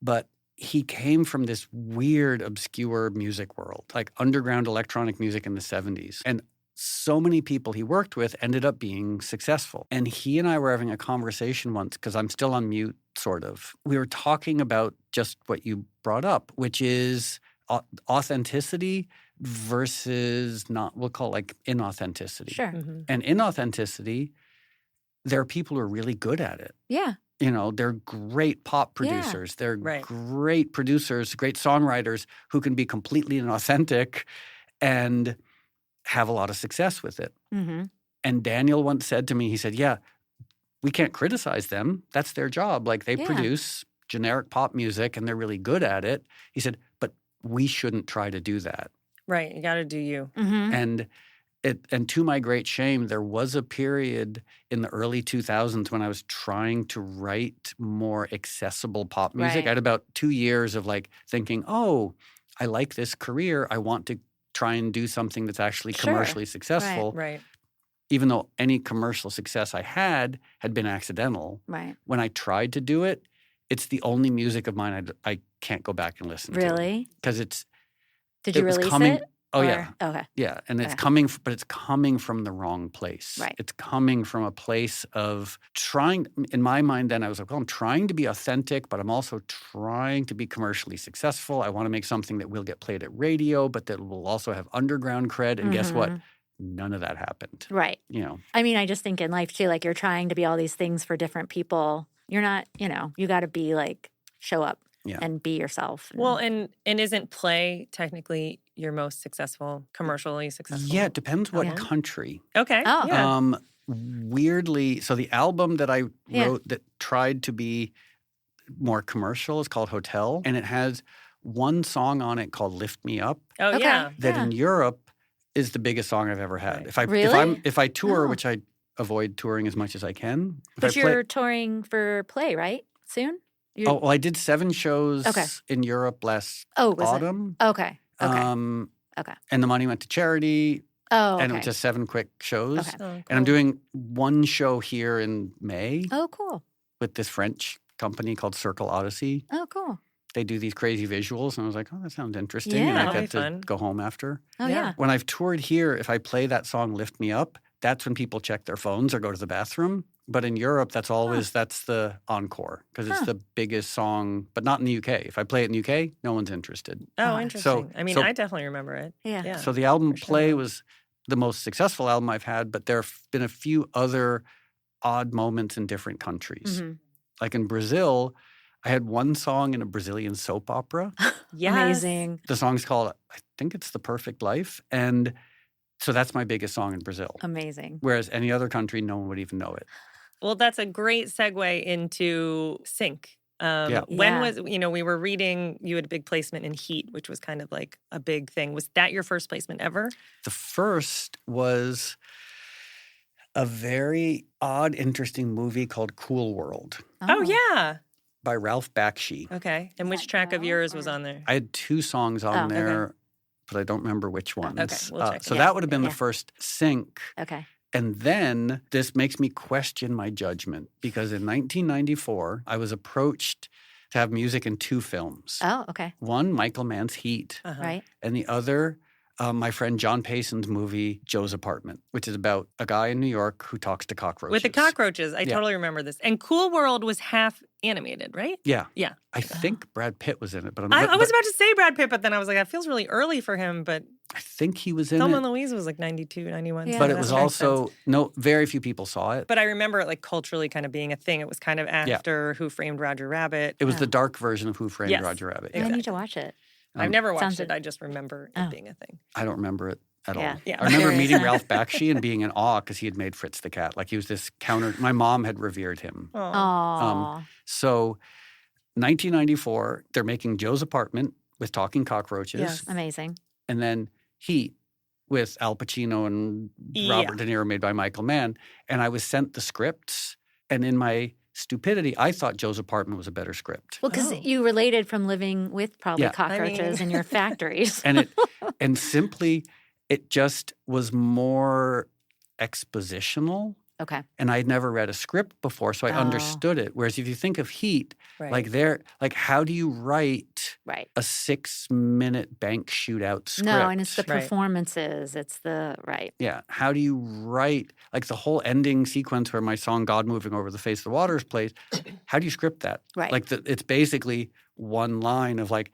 Speaker 4: But he came from this weird, obscure music world, like underground electronic music in the 70s. And so many people he worked with ended up being successful. And he and I were having a conversation once, because I'm still on mute, sort of. We were talking about just what you brought up, which is authenticity versus we'll call it like inauthenticity.
Speaker 2: Sure.
Speaker 4: And inauthenticity, there are people who are really good at it.
Speaker 2: Yeah.
Speaker 4: You know, they're great pop producers. They're great producers, great songwriters who can be completely inauthentic and have a lot of success with it. And Daniel once said to me, he said, yeah, we can't criticize them. That's their job. Like they produce generic pop music and they're really good at it. He said, but we shouldn't try to do that.
Speaker 3: Right. You got to do you.
Speaker 4: And to my great shame, there was a period in the early 2000s when I was trying to write more accessible pop music.
Speaker 2: Right.
Speaker 4: I had about 2 years of like thinking, oh, I like this career. I want to try and do something that's actually commercially successful.
Speaker 3: Right.
Speaker 4: Even though any commercial success I had been accidental.
Speaker 2: Right.
Speaker 4: When I tried to do it, it's the only music of mine I can't go back and listen to.
Speaker 2: Really?
Speaker 4: Because
Speaker 2: Did you release it?
Speaker 4: Oh,
Speaker 2: Or-
Speaker 4: yeah.
Speaker 2: Okay.
Speaker 4: Yeah, and it's
Speaker 2: Okay.
Speaker 4: but it's coming from the wrong place.
Speaker 2: Right.
Speaker 4: It's coming from a place of trying, in my mind then I was like, well, I'm trying to be authentic, but I'm also trying to be commercially successful. I want to make something that will get played at radio, but that will also have underground cred. And guess what? None of that happened.
Speaker 2: Right.
Speaker 4: You know.
Speaker 2: I mean, I just think in life too, like you're trying to be all these things for different people. You're not, you got to be like, show up and be yourself.
Speaker 3: Well, and isn't Play technically your most successful, commercially successful?
Speaker 4: Yeah, it depends what country.
Speaker 3: Okay.
Speaker 2: Oh.
Speaker 3: Yeah.
Speaker 4: Weirdly, so the album that I wrote that tried to be more commercial is called Hotel, and it has one song on it called "Lift Me Up"
Speaker 3: Oh,
Speaker 2: Okay.
Speaker 3: yeah.
Speaker 4: that
Speaker 2: Yeah.
Speaker 4: in Europe is the biggest song I've ever had.
Speaker 3: Right.
Speaker 2: Really?
Speaker 4: If I tour,
Speaker 2: Oh.
Speaker 4: which I avoid touring as much as I can. If
Speaker 2: But
Speaker 4: I play,
Speaker 2: you're touring for Play, right? Soon?
Speaker 4: oh, well, I did 7 shows
Speaker 2: Okay.
Speaker 4: in Europe last
Speaker 2: Oh, was
Speaker 4: autumn.
Speaker 2: it? Okay. Okay. Okay.
Speaker 4: And the money went to charity,
Speaker 2: Oh,
Speaker 4: and it
Speaker 2: okay.
Speaker 4: was just 7 quick shows.
Speaker 2: Okay.
Speaker 3: Oh,
Speaker 4: And I'm
Speaker 3: cool.
Speaker 4: doing one show here in May
Speaker 2: Oh, cool.
Speaker 4: with this French company called Circle Odyssey.
Speaker 2: Oh, cool.
Speaker 4: They do these crazy visuals, and I was like, oh, that sounds interesting.
Speaker 2: Yeah.
Speaker 4: And I
Speaker 3: That'll
Speaker 4: got
Speaker 3: be
Speaker 4: to
Speaker 3: fun.
Speaker 4: go home after.
Speaker 2: Oh,
Speaker 3: Yeah.
Speaker 2: yeah.
Speaker 4: When I've toured here, if I play that song "Lift Me Up," that's when people check their phones or go to the bathroom. But in Europe, that's always that's the encore because it's
Speaker 2: Huh.
Speaker 4: the biggest song, but not in the UK. If I play it in the UK, no one's interested.
Speaker 3: Oh,
Speaker 2: Oh.
Speaker 3: interesting. I mean,
Speaker 4: so-
Speaker 3: I definitely remember it.
Speaker 2: Yeah.
Speaker 3: Yeah.
Speaker 4: So the album
Speaker 3: for sure.
Speaker 4: Play was the most successful album I've had, but there have been a few other odd moments in different countries.
Speaker 2: Mhm.
Speaker 4: Like in Brazil, I had one song in a Brazilian soap opera.
Speaker 3: Yes.
Speaker 2: Amazing.
Speaker 4: The song's called, I think it's The Perfect Life. And so that's my biggest song in Brazil.
Speaker 2: Amazing.
Speaker 4: Whereas any other country, no one would even know it.
Speaker 3: Well, that's a great segue into Sync.
Speaker 4: Yeah.
Speaker 3: When
Speaker 2: Yeah.
Speaker 3: was, we were reading, you had a big placement in Heat, which was kind of like a big thing. Was that your first placement ever?
Speaker 4: The first was a very odd, interesting movie called Cool World
Speaker 3: Oh, yeah.
Speaker 4: by Ralph Bakshi.
Speaker 3: Okay. And
Speaker 2: Is
Speaker 3: which
Speaker 2: that
Speaker 3: track of
Speaker 2: Ralph
Speaker 3: yours was
Speaker 2: or-
Speaker 3: on there?
Speaker 4: I had 2 songs on
Speaker 2: Oh, okay.
Speaker 4: there, but I don't remember which ones.
Speaker 3: Okay, we'll check
Speaker 4: so
Speaker 3: it.
Speaker 4: that would have been
Speaker 2: Yeah.
Speaker 4: the first sync.
Speaker 2: Okay.
Speaker 4: And then this makes me question my judgment because in 1994, I was approached to have music in 2 films.
Speaker 2: Oh, okay.
Speaker 4: One, Michael Mann's Heat,
Speaker 3: Uh-huh.
Speaker 2: Right.
Speaker 4: and the other, my friend John Payson's movie, Joe's Apartment, which is about a guy in New York who talks to cockroaches.
Speaker 3: With the cockroaches. I
Speaker 4: Yeah.
Speaker 3: totally remember this. And Cool World was half animated, right?
Speaker 4: Yeah.
Speaker 3: Yeah.
Speaker 4: I think Brad Pitt was in it, but
Speaker 3: I
Speaker 4: but-
Speaker 3: was about to say Brad Pitt, but then I was like, that feels really early for him. But
Speaker 4: I think he was in
Speaker 3: Thelma
Speaker 4: it.
Speaker 3: and Louise was like 92, 91.
Speaker 2: Yeah,
Speaker 3: so
Speaker 4: But
Speaker 3: that
Speaker 4: it was
Speaker 3: makes
Speaker 4: also,
Speaker 3: sense.
Speaker 4: very few people saw it.
Speaker 3: But I remember it like culturally kind of being a thing. It was kind of after Who Framed Roger Rabbit.
Speaker 4: It was
Speaker 2: Oh.
Speaker 4: the dark version of Who Framed
Speaker 3: Yes.
Speaker 4: Roger Rabbit.
Speaker 2: I
Speaker 4: Yeah.
Speaker 2: need to watch it.
Speaker 3: I've never watched
Speaker 2: sounds
Speaker 3: it.
Speaker 2: good.
Speaker 3: I just remember
Speaker 2: Oh.
Speaker 3: it being a thing.
Speaker 4: I don't remember it at
Speaker 2: Yeah.
Speaker 4: all.
Speaker 3: Yeah.
Speaker 4: I remember
Speaker 2: Curious.
Speaker 4: meeting Ralph Bakshi and being in awe because he had made Fritz the Cat. Like he was this counter. My mom had revered him.
Speaker 3: Oh.
Speaker 2: Oh.
Speaker 4: So 1994, they're making Joe's Apartment with talking cockroaches.
Speaker 3: Yes.
Speaker 2: Amazing.
Speaker 4: And then Heat with Al Pacino and
Speaker 3: Yeah.
Speaker 4: Robert De Niro made by Michael Mann. And I was sent the scripts. And in my stupidity, I thought Joe's Apartment was a better script.
Speaker 2: Well, because
Speaker 3: Oh.
Speaker 2: you related from living with probably
Speaker 4: Yeah.
Speaker 2: cockroaches in your factories.
Speaker 4: And and simply it just was more expositional.
Speaker 2: Okay.
Speaker 4: And I'd never read a script before, so I
Speaker 2: Oh.
Speaker 4: understood it. Whereas if you think of Heat,
Speaker 3: Right.
Speaker 4: like how do you write
Speaker 2: Right.
Speaker 4: a 6-minute bank shootout script?
Speaker 2: No, and it's the
Speaker 3: Right.
Speaker 2: performances. It's the right.
Speaker 4: Yeah. How do you write like the whole ending sequence where my song "God Moving Over the Face of the Water" is played? How do you script that?
Speaker 2: Right.
Speaker 4: Like it's basically one line of like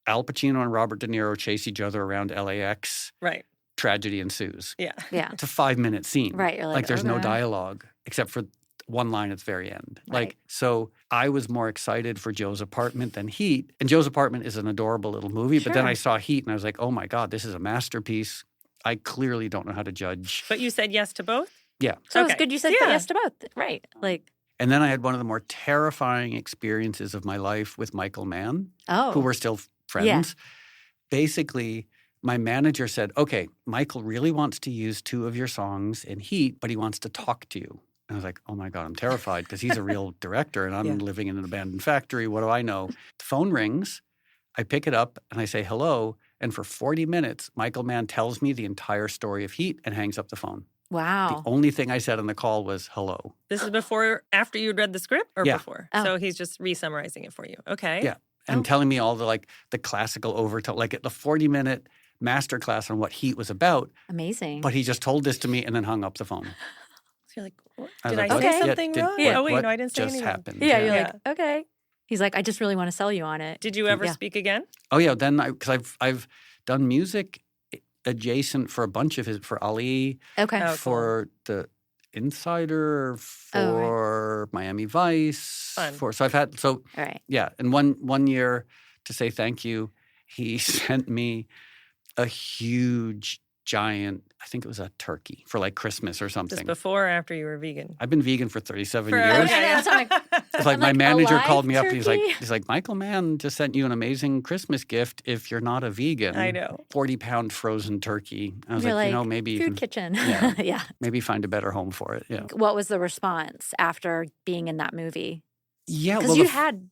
Speaker 4: Al Pacino and Robert De Niro chase each other around LAX.
Speaker 3: Right.
Speaker 4: Tragedy ensues.
Speaker 3: Yeah.
Speaker 2: Yeah.
Speaker 4: It's a 5-minute scene.
Speaker 2: Right. You're like,
Speaker 4: Like there's no
Speaker 2: okay.
Speaker 4: dialogue except for one line at the very end.
Speaker 2: Right.
Speaker 4: Like, so I was more excited for Joe's Apartment than Heat. And Joe's Apartment is an adorable little movie. But then
Speaker 2: Sure.
Speaker 4: I saw Heat and I was like, oh my God, this is a masterpiece. I clearly don't know how to judge.
Speaker 3: But you said yes to both?
Speaker 4: Yeah.
Speaker 2: So it's
Speaker 3: Okay.
Speaker 2: good you said
Speaker 3: Yeah.
Speaker 2: yes to both. Right. Like,
Speaker 4: And then I had one of the more terrifying experiences of my life with Michael Mann,
Speaker 2: oh.
Speaker 4: who were still friends. Basically, my manager said, okay, Michael really wants to use 2 of your songs in Heat, but he wants to talk to you. And I was like, oh my God, I'm terrified because he's a real director and I'm
Speaker 3: Yeah.
Speaker 4: living in an abandoned factory. What do I know? The phone rings. I pick it up and I say hello. And for 40 minutes, Michael Mann tells me the entire story of Heat and hangs up the phone.
Speaker 2: Wow.
Speaker 4: The only thing I said on the call was hello.
Speaker 3: This is after you'd read the script or
Speaker 4: Yeah.
Speaker 3: before?
Speaker 2: Oh.
Speaker 3: So he's just re-summarizing it for you. Okay.
Speaker 4: Yeah. And
Speaker 2: Oh.
Speaker 4: telling me all the classical overtone, like the 40-minute masterclass on what Heat was about.
Speaker 2: Amazing.
Speaker 4: But he just told this to me and then hung up the phone.
Speaker 3: So you're like, what?
Speaker 4: I was
Speaker 3: Did
Speaker 4: like,
Speaker 3: I
Speaker 4: what-
Speaker 3: say
Speaker 2: Okay.
Speaker 3: something
Speaker 4: did-
Speaker 3: wrong?
Speaker 4: what-
Speaker 3: Oh, wait,
Speaker 4: what
Speaker 3: no, I didn't say
Speaker 4: just
Speaker 3: anything.
Speaker 4: happened?
Speaker 2: yeah, you're
Speaker 3: Yeah.
Speaker 2: like, okay. He's like, I just really want to sell you on it.
Speaker 3: Did you ever
Speaker 2: Yeah.
Speaker 3: speak again?
Speaker 4: Oh yeah, then because I've done music adjacent for a bunch of his for Ali,
Speaker 2: Okay.
Speaker 3: Oh, cool.
Speaker 4: for the Insider,
Speaker 2: Oh,
Speaker 4: for Miami Vice,
Speaker 3: Fun.
Speaker 4: so I've had
Speaker 2: All right.
Speaker 4: yeah, and one year to say thank you, he sent me a huge giant, I think it was a turkey for like Christmas or something.
Speaker 3: Just before or after you were vegan?
Speaker 4: I've been vegan for 37
Speaker 3: For-
Speaker 4: years.
Speaker 3: okay, yeah.
Speaker 2: So I'm like,
Speaker 4: It's like
Speaker 2: I'm
Speaker 4: my
Speaker 2: like,
Speaker 4: manager
Speaker 2: alive
Speaker 4: called me up and
Speaker 2: turkey?
Speaker 4: he's like, Michael Mann just sent you an amazing Christmas gift if you're not a vegan.
Speaker 3: I know.
Speaker 4: 40-pound frozen turkey. I was
Speaker 2: You're
Speaker 4: like,
Speaker 2: like,
Speaker 4: maybe you
Speaker 2: food
Speaker 4: can
Speaker 2: kitchen.
Speaker 4: Yeah.
Speaker 2: Yeah.
Speaker 4: maybe find a better home for it. Yeah.
Speaker 2: What was the response after being in that movie?
Speaker 4: Yeah.
Speaker 2: Because
Speaker 4: Well,
Speaker 2: you had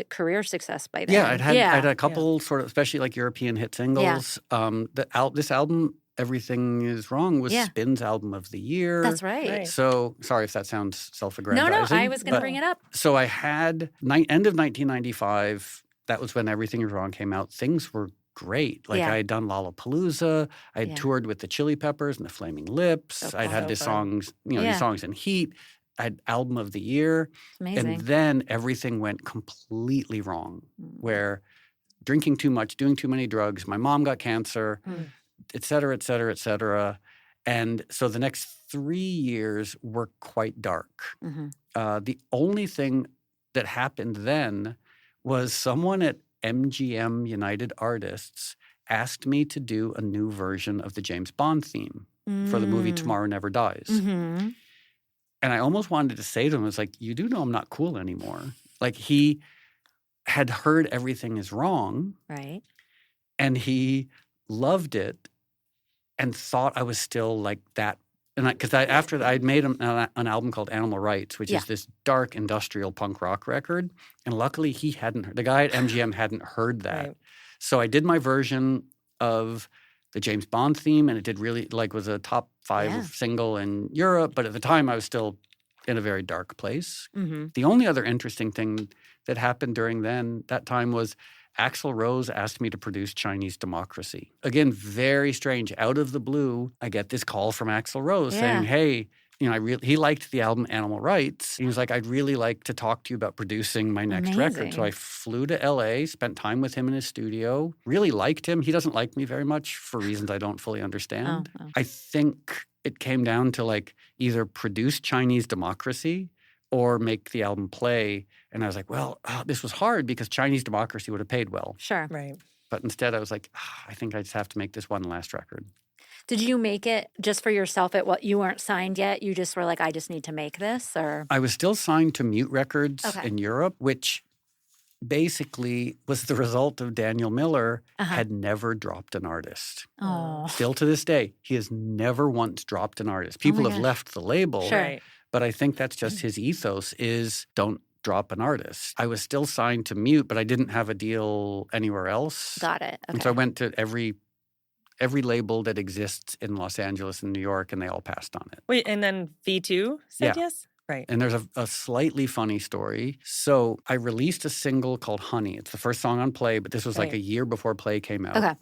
Speaker 2: career success by then.
Speaker 4: yeah, I'd had a couple sort of, especially like European hit singles. This album, Everything Is Wrong, was Spin's album of the year.
Speaker 2: That's right.
Speaker 4: So sorry if that sounds self-aggrandizing.
Speaker 2: No, I was going to bring it up.
Speaker 4: So I had end of 1995. That was when Everything Is Wrong came out. Things were great. Like I had done Lollapalooza. I had toured with the Chili Peppers and the Flaming Lips.
Speaker 2: So
Speaker 4: I'd had
Speaker 2: cool.
Speaker 4: these songs, these songs in Heat. I had album of the year.
Speaker 2: Amazing.
Speaker 4: And then everything went completely wrong, where drinking too much, doing too many drugs, my mom got cancer, et cetera, et cetera, et cetera. And so the next 3 years were quite dark. The only thing that happened then was someone at MGM United Artists asked me to do a new version of the James Bond theme for the movie Tomorrow Never Dies. And I almost wanted to say to him, I was like, you do know I'm not cool anymore. Like, he had heard Everything Is Wrong.
Speaker 2: Right.
Speaker 4: And he loved it and thought I was still like that. And because after that, I'd made an album called Animal Rights, which is this dark industrial punk rock record. And luckily, he hadn't heard. The guy at MGM hadn't heard that. Right. So I did my version of the James Bond theme, and it did really, was a top 5 single in Europe. But at the time, I was still in a very dark place. The only other interesting thing that happened during that time was Axl Rose asked me to produce Chinese Democracy. Again, very strange. Out of the blue, I get this call from Axl Rose saying, hey, he liked the album Animal Rights. He was like, I'd really like to talk to you about producing my next record. So I flew to LA, spent time with him in his studio, really liked him. He doesn't like me very much for reasons I don't fully understand. Oh. I think it came down to either produce Chinese Democracy or make the album play. And I was like, well, this was hard because Chinese Democracy would have paid well.
Speaker 2: Sure.
Speaker 3: Right.
Speaker 4: But instead I was like, I think I just have to make this one last record.
Speaker 2: Did you make it just for yourself you weren't signed yet? You just were like, I just need to make this? Or
Speaker 4: I was still signed to Mute Records in Europe, which basically was the result of Daniel Miller had never dropped an artist.
Speaker 2: Oh.
Speaker 4: Still to this day, he has never once dropped an artist. People have left the label,
Speaker 2: sure.
Speaker 4: But I think that's just his ethos is don't drop an artist. I was still signed to Mute, but I didn't have a deal anywhere else.
Speaker 2: Got it. Okay.
Speaker 4: And so I went to every label that exists in Los Angeles and New York, and they all passed on it.
Speaker 3: Wait, and then V2 said yes? Right.
Speaker 4: And there's a slightly funny story. So I released a single called Honey. It's the first song on Play, but this was like a year before Play came out.
Speaker 2: Okay.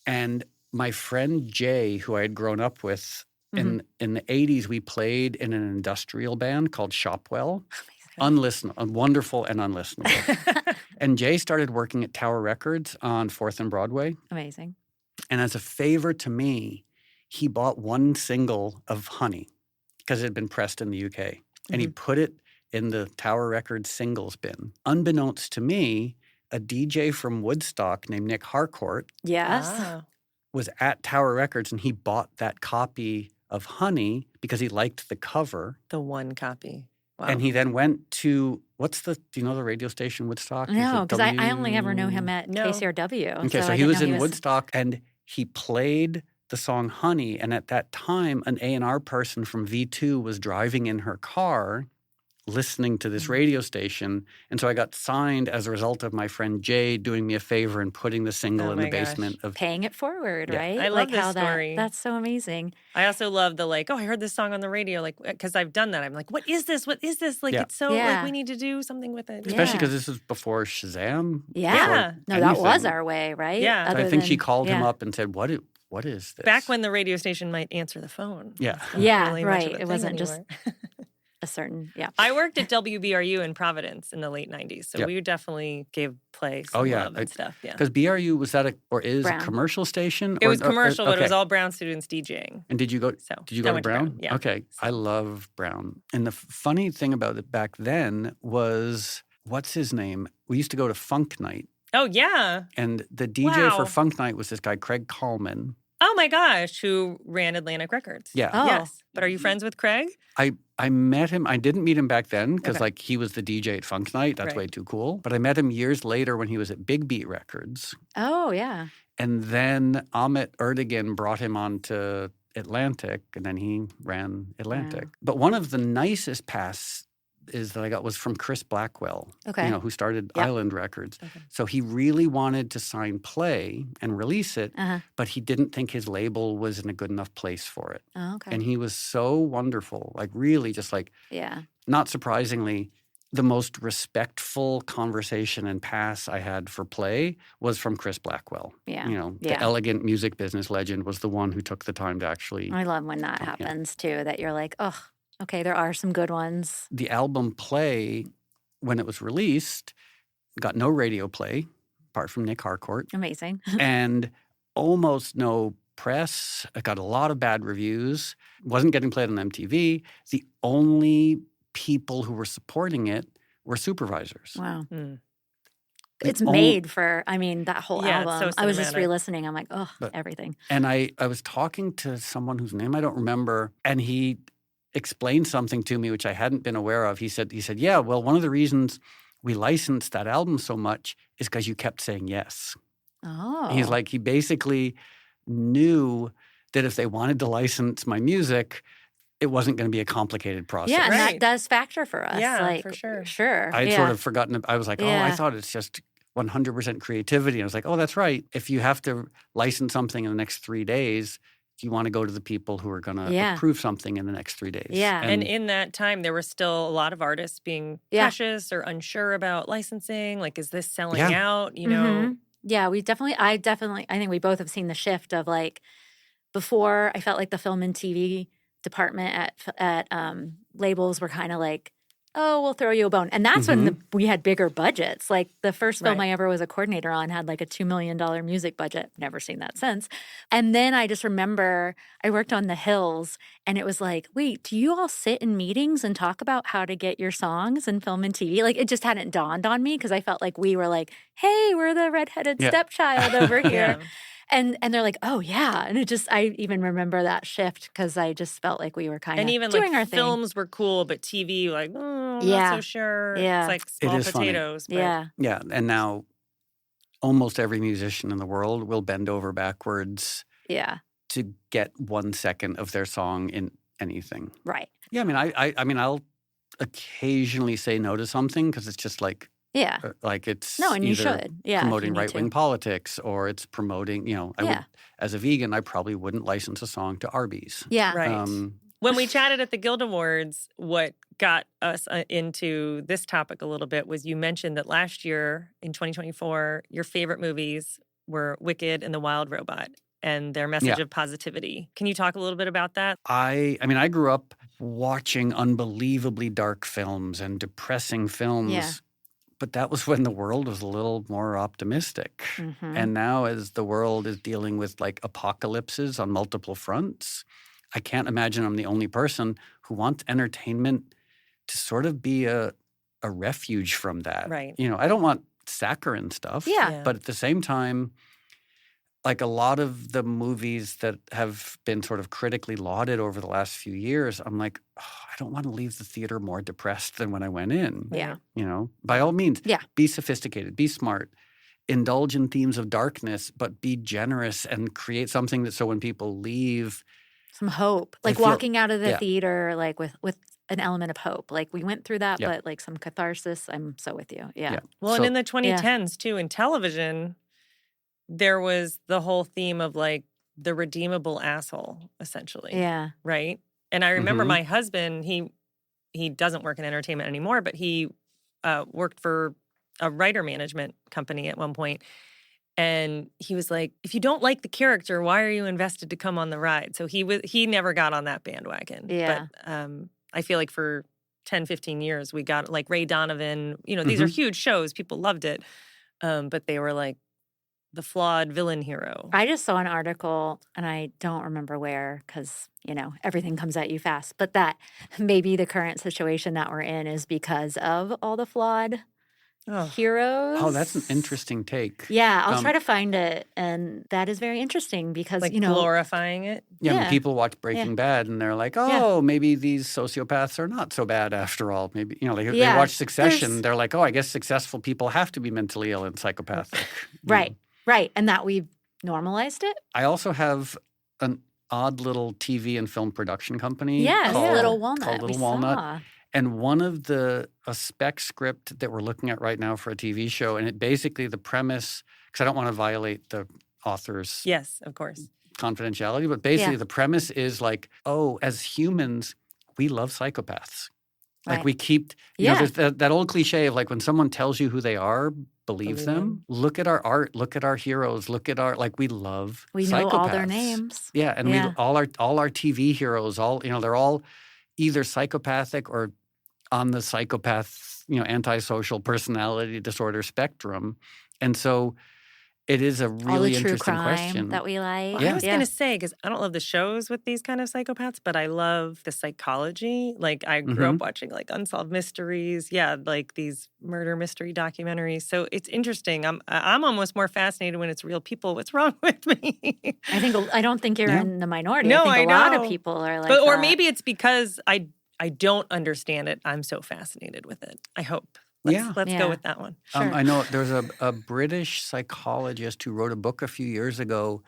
Speaker 4: And my friend Jay, who I had grown up with, in the 80s, we played in an industrial band called Shopwell. Unlistenable, wonderful and unlistenable. And Jay started working at Tower Records on 4th and Broadway.
Speaker 2: Amazing.
Speaker 4: And as a favor to me, he bought one single of Honey because it had been pressed in the UK. And he put it in the Tower Records singles bin. Unbeknownst to me, a DJ from Woodstock named Nick Harcourt was at Tower Records, and he bought that copy of Honey because he liked the cover.
Speaker 3: The one copy. Wow.
Speaker 4: And he then went to, do you know the radio station Woodstock?
Speaker 2: No, because I only ever know him at KCRW.
Speaker 4: Okay, so he was in Woodstock, and he played the song Honey. And at that time, an A&R person from V2 was driving in her car listening to this radio station. And so I got signed as a result of my friend Jay doing me a favor and putting the single in the basement of
Speaker 2: paying it forward, right?
Speaker 3: I love this story.
Speaker 2: That's so amazing.
Speaker 3: I also love the I heard this song on the radio, because I've done that. I'm like, what is this? What is this? It's so we need to do something with it.
Speaker 4: Especially because this was before Shazam.
Speaker 2: Yeah. No, that was our way, right?
Speaker 3: Yeah.
Speaker 4: So I think she called him up and said, what is this?
Speaker 3: Back when the radio station might answer the phone.
Speaker 4: Yeah.
Speaker 2: Yeah,
Speaker 3: really
Speaker 2: right. It wasn't just a certain,
Speaker 3: I worked at WBRU in Providence in the late 90s, so we definitely gave Play some love and stuff. Yeah.
Speaker 4: Because BRU, was that a commercial station?
Speaker 3: It was commercial, but it was all Brown students DJing.
Speaker 4: And did you go to Brown?
Speaker 3: Yeah.
Speaker 4: Okay. I love Brown. And the funny thing about it back then was, what's his name? We used to go to Funk Night.
Speaker 3: Oh, yeah.
Speaker 4: And the DJ for Funk Night was this guy, Craig Kallman.
Speaker 3: Oh my gosh, who ran Atlantic Records.
Speaker 4: Yeah.
Speaker 2: Oh.
Speaker 3: Yes. But are you friends with Craig?
Speaker 4: I met him. I didn't meet him back then because
Speaker 3: Okay.
Speaker 4: like he was the DJ at Funk Night. That's
Speaker 3: Right.
Speaker 4: way too cool. But I met him years later when he was at Big Beat Records.
Speaker 2: Oh, yeah.
Speaker 4: And then Amit Erdogan brought him on to Atlantic, and then he ran Atlantic.
Speaker 2: Wow.
Speaker 4: But one of the nicest passes that I got was from Chris Blackwell,
Speaker 2: Okay.
Speaker 4: who started
Speaker 2: Yep.
Speaker 4: Island Records.
Speaker 3: Okay.
Speaker 4: So he really wanted to sign Play and release it,
Speaker 2: Uh-huh.
Speaker 4: but he didn't think his label was in a good enough place for it.
Speaker 2: Oh, okay.
Speaker 4: And he was so wonderful, like really just like,
Speaker 2: Yeah.
Speaker 4: not surprisingly, the most respectful conversation and pass I had for Play was from Chris Blackwell.
Speaker 2: Yeah.
Speaker 4: The
Speaker 2: Yeah.
Speaker 4: elegant music business legend was the one who took the time to actually.
Speaker 2: I love when that
Speaker 4: Yeah.
Speaker 2: happens too, that you're like, oh, okay, there are some good ones.
Speaker 4: The album Play, when it was released, got no radio play, apart from Nick Harcourt,
Speaker 2: Amazing.
Speaker 4: and almost no press. It got a lot of bad reviews. Wasn't getting played on MTV. The only people who were supporting it were supervisors.
Speaker 2: Wow.
Speaker 3: Mm.
Speaker 2: It's
Speaker 4: only-
Speaker 2: made for, that whole
Speaker 3: Yeah, it's
Speaker 2: album.
Speaker 3: so
Speaker 2: I was just
Speaker 3: cinematic.
Speaker 2: re-listening. I'm like, oh,
Speaker 4: But-
Speaker 2: everything.
Speaker 4: And I was talking to someone whose name I don't remember, and he explained something to me which I hadn't been aware of. He said, yeah, well, one of the reasons we licensed that album so much is because you kept saying yes.
Speaker 2: Oh.
Speaker 4: He's like, he basically knew that if they wanted to license my music, it wasn't going to be a complicated process.
Speaker 2: yeah, and that
Speaker 3: Right.
Speaker 2: does factor for us.
Speaker 3: Yeah,
Speaker 2: like,
Speaker 3: for sure.
Speaker 2: Sure.
Speaker 4: I'd
Speaker 2: yeah.
Speaker 4: sort of forgotten. I was like, oh, I
Speaker 2: Yeah.
Speaker 4: thought it's just 100% creativity. And I was like, oh, that's right. If you have to license something in the next 3 days, you want to go to the people who are going to
Speaker 2: Yeah.
Speaker 4: approve something in the next 3 days.
Speaker 2: Yeah.
Speaker 3: And in that time, there were still a lot of artists being
Speaker 2: Yeah.
Speaker 3: cautious or unsure about licensing. Like, is this selling
Speaker 4: Yeah.
Speaker 3: out?
Speaker 2: Mhm. Yeah, I think we both have seen the shift of like, before I felt like the film and TV department at labels were kind of like, oh, we'll throw you a bone. And that's when we had bigger budgets. Like the first film
Speaker 3: Right.
Speaker 2: I ever was a coordinator on had like a $2 million music budget. Never seen that since. And then I just remember I worked on The Hills and it was like, wait, do you all sit in meetings and talk about how to get your songs in film and TV? Like it just hadn't dawned on me because I felt like we were like, hey, we're the redheaded
Speaker 4: Yeah.
Speaker 2: stepchild over here.
Speaker 3: Yeah.
Speaker 2: And they're like, oh, yeah. And I even remember that shift because I just felt like we were kind of
Speaker 3: And even
Speaker 2: doing our
Speaker 3: like
Speaker 2: thing.
Speaker 3: films were cool, but TV, like, I'm
Speaker 2: Yeah.
Speaker 3: not so sure.
Speaker 2: Yeah.
Speaker 3: It's like small
Speaker 4: is funny.
Speaker 3: potatoes. But
Speaker 2: Yeah.
Speaker 4: Yeah. And now almost every musician in the world will bend over backwards
Speaker 2: Yeah.
Speaker 4: to get 1 second of their song in anything.
Speaker 2: Right.
Speaker 4: Yeah. I mean, I'll occasionally say no to something because it's just like
Speaker 2: Yeah.
Speaker 4: it's
Speaker 2: No, and you
Speaker 4: either
Speaker 2: should. Yeah. if you
Speaker 4: promoting
Speaker 2: need
Speaker 4: right-wing
Speaker 2: to.
Speaker 4: politics or it's promoting, I would,
Speaker 2: Yeah.
Speaker 4: as a vegan, I probably wouldn't license a song to Arby's.
Speaker 2: Yeah.
Speaker 3: Right. When we chatted at the Guild Awards, what got us into this topic a little bit was you mentioned that last year in 2024, your favorite movies were Wicked and The Wild Robot and their message
Speaker 4: Yeah.
Speaker 3: of positivity. Can you talk a little bit about that?
Speaker 4: I mean, I grew up watching unbelievably dark films and depressing films.
Speaker 2: Yeah.
Speaker 4: But that was when the world was a little more optimistic.
Speaker 2: Mhm.
Speaker 4: And now as the world is dealing with like apocalypses on multiple fronts, I can't imagine I'm the only person who wants entertainment to sort of be a refuge from that.
Speaker 3: Right.
Speaker 4: I don't want saccharine stuff.
Speaker 2: Yeah.
Speaker 3: Yeah.
Speaker 4: But at the same time, like a lot of the movies that have been sort of critically lauded over the last few years, I'm like, I don't want to leave the theater more depressed than when I went in.
Speaker 2: Yeah.
Speaker 4: By all means,
Speaker 2: Yeah.
Speaker 4: be sophisticated, be smart, indulge in themes of darkness, but be generous and create something that so when people leave,
Speaker 2: Some hope.
Speaker 4: I
Speaker 2: Like
Speaker 4: feel-
Speaker 2: walking out of the
Speaker 4: yeah.
Speaker 2: theater like with an element of hope. Like we went through that,
Speaker 4: Yeah.
Speaker 2: but like some catharsis. I'm so with you. Yeah.
Speaker 4: Yeah.
Speaker 3: Well,
Speaker 4: So-
Speaker 3: and in the 2010s too, in television, there was the whole theme of like the redeemable asshole, essentially.
Speaker 2: Yeah.
Speaker 3: Right. And I remember
Speaker 4: Mhm.
Speaker 3: my husband, he doesn't work in entertainment anymore, but he worked for a writer management company at one point. And he was like, if you don't like the character, why are you invested to come on the ride? So he never got on that bandwagon.
Speaker 2: Yeah.
Speaker 3: But I feel like for 10, 15 years, we got like Ray Donovan, these are huge shows. People loved it. But they were like the flawed villain hero.
Speaker 2: I just saw an article, and I don't remember where because, everything comes at you fast, but that maybe the current situation that we're in is because of all the flawed heroes.
Speaker 4: Oh, that's an interesting take.
Speaker 2: Yeah, I'll try to find it. And that is very interesting because,
Speaker 3: Like glorifying it.
Speaker 4: Yeah, I mean,
Speaker 2: Yeah.
Speaker 4: people watch Breaking Bad and they're like, oh, maybe these sociopaths are not so bad after all. Maybe, they watch Succession. They're like, oh, I guess successful people have to be mentally ill and psychopathic.
Speaker 2: Right. Right. And that we've normalized it.
Speaker 4: I also have an odd little TV and film production company.
Speaker 2: Yes,
Speaker 4: called
Speaker 2: Little Walnut.
Speaker 4: Called Little
Speaker 2: We
Speaker 4: Walnut.
Speaker 2: saw.
Speaker 4: And one of a spec script that we're looking at right now for a TV show, and it basically the premise, because I don't want to violate the author's
Speaker 3: Yes, of course.
Speaker 4: confidentiality, but basically the premise is like, oh, as humans, we love psychopaths. Like
Speaker 2: Right.
Speaker 4: we keep, there's that old cliche of like when someone tells you who they are, believe them. Look at our art, look at our heroes, look at we love
Speaker 2: We
Speaker 4: psychopaths.
Speaker 2: know all their names.
Speaker 4: Yeah, and we all our TV heroes, they're all either psychopathic or on the psychopath, antisocial personality disorder spectrum. And so it is a
Speaker 2: All
Speaker 4: really
Speaker 2: the true
Speaker 4: interesting
Speaker 2: crime
Speaker 4: question.
Speaker 2: that we like.
Speaker 3: I was going to say, because I don't love the shows with these kind of psychopaths, but I love the psychology. Like I grew up watching like Unsolved Mysteries. Yeah, like these murder mystery documentaries. So it's interesting. I'm almost more fascinated when it's real people. What's wrong with me?
Speaker 2: I don't think you're in the minority.
Speaker 3: No,
Speaker 2: I think
Speaker 3: I
Speaker 2: a lot
Speaker 3: know.
Speaker 2: of people are like
Speaker 3: Or
Speaker 2: that.
Speaker 3: maybe it's because I don't understand it. I'm so fascinated with it. I hope. Let's go with that one.
Speaker 2: Sure.
Speaker 4: I know there's a British psychologist who wrote a book a few years ago,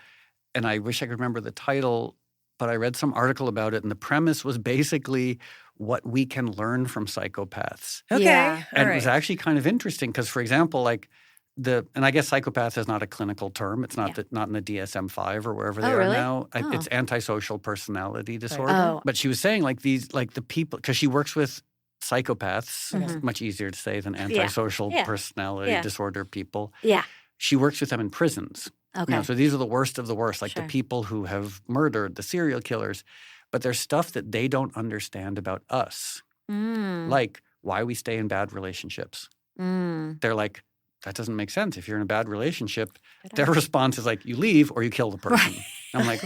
Speaker 4: and I wish I could remember the title, but I read some article about it, and the premise was basically what we can learn from psychopaths.
Speaker 3: Okay.
Speaker 2: Yeah.
Speaker 4: And it was actually kind of interesting because, for example, like and I guess psychopath is not a clinical term. It's not not in the DSM-5 or wherever they are now. It's antisocial personality disorder.
Speaker 2: Oh.
Speaker 4: But she was saying like the people, because she works with psychopaths, it's much easier to say than antisocial personality disorder people.
Speaker 2: Yeah.
Speaker 4: She works with them in prisons.
Speaker 2: Okay.
Speaker 4: So these are the worst of the worst, like the people who have murdered, the serial killers. But there's stuff that they don't understand about us, like why we stay in bad relationships. They're like, that doesn't make sense. If you're in a bad relationship, their response is like, you leave or you kill the person.
Speaker 2: Right.
Speaker 4: I'm like,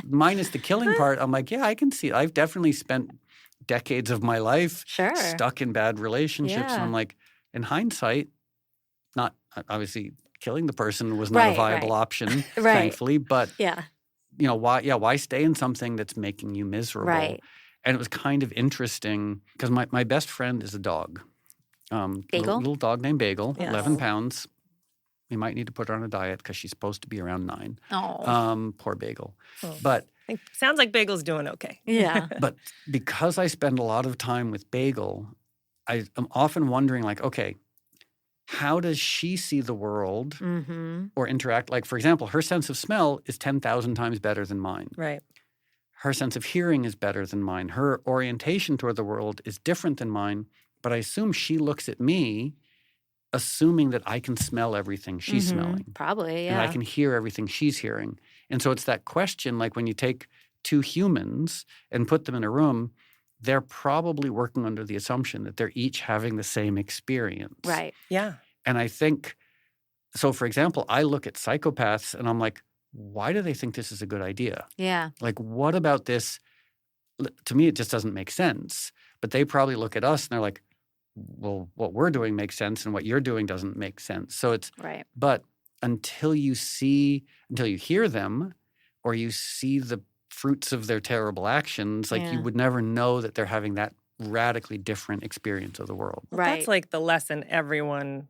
Speaker 4: minus the killing part, I'm like, yeah, I can see it. I've definitely spent decades of my life stuck in bad relationships. And I'm like, in hindsight, not obviously killing the person was not a viable option, thankfully. But, why stay in something that's making you miserable?
Speaker 2: Right.
Speaker 4: And it was kind of interesting because my best friend is a dog.
Speaker 2: Bagel?
Speaker 4: Little dog named Bagel, 11 pounds. We might need to put her on a diet because she's supposed to be around 9.
Speaker 2: Oh.
Speaker 4: Poor Bagel. But
Speaker 3: sounds like Bagel's doing okay.
Speaker 2: Yeah.
Speaker 4: but because I spend a lot of time with Bagel, I am often wondering like, okay, how does she see the world or interact? Like, for example, her sense of smell is 10,000 times better than mine.
Speaker 3: Right.
Speaker 4: Her sense of hearing is better than mine. Her orientation toward the world is different than mine. But I assume she looks at me assuming that I can smell everything she's smelling.
Speaker 2: Probably, yeah.
Speaker 4: And I can hear everything she's hearing. And so it's that question, like when you take two humans and put them in a room, they're probably working under the assumption that they're each having the same experience.
Speaker 2: Right.
Speaker 3: Yeah.
Speaker 4: And I think, so for example, I look at psychopaths and I'm like, why do they think this is a good idea?
Speaker 2: Yeah.
Speaker 4: Like, what about this? To me, it just doesn't make sense. But they probably look at us and they're like, well, what we're doing makes sense and what you're doing doesn't make sense. So it's
Speaker 2: right.
Speaker 4: But until you hear them or you see the fruits of their terrible actions, like you would never know that they're having that radically different experience of the world.
Speaker 3: Well, that's like the lesson everyone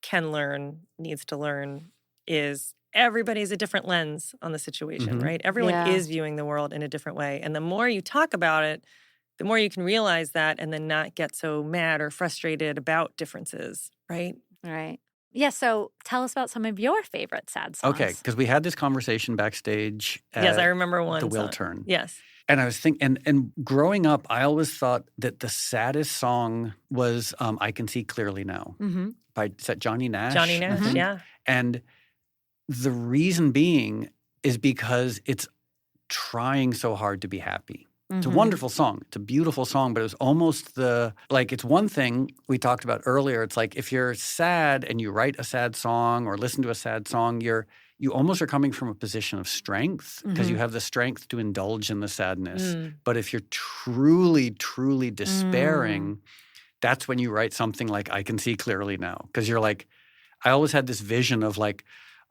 Speaker 3: can learn, needs to learn, is everybody's a different lens on the situation, right? Everyone is viewing the world in a different way. And the more you talk about it, the more you can realize that and then not get so mad or frustrated about differences, right?
Speaker 2: Right. Yeah, so tell us about some of your favorite sad songs.
Speaker 4: Okay, because we had this conversation backstage at
Speaker 3: yes, I remember one
Speaker 4: the Will
Speaker 3: song.
Speaker 4: Turn.
Speaker 3: Yes.
Speaker 4: And I was thinking, and growing up, I always thought that the saddest song was I Can See Clearly Now. By, is that Johnny Nash?
Speaker 3: Johnny Nash, yeah.
Speaker 4: And the reason being is because it's trying so hard to be happy. It's a wonderful song. It's a beautiful song, but it was almost it's one thing we talked about earlier. It's like if you're sad and you write a sad song or listen to a sad song, you almost are coming from a position of strength because you have the strength to indulge in the sadness. But if you're truly, truly despairing, that's when you write something like I Can See Clearly Now. Because you're like, I always had this vision of like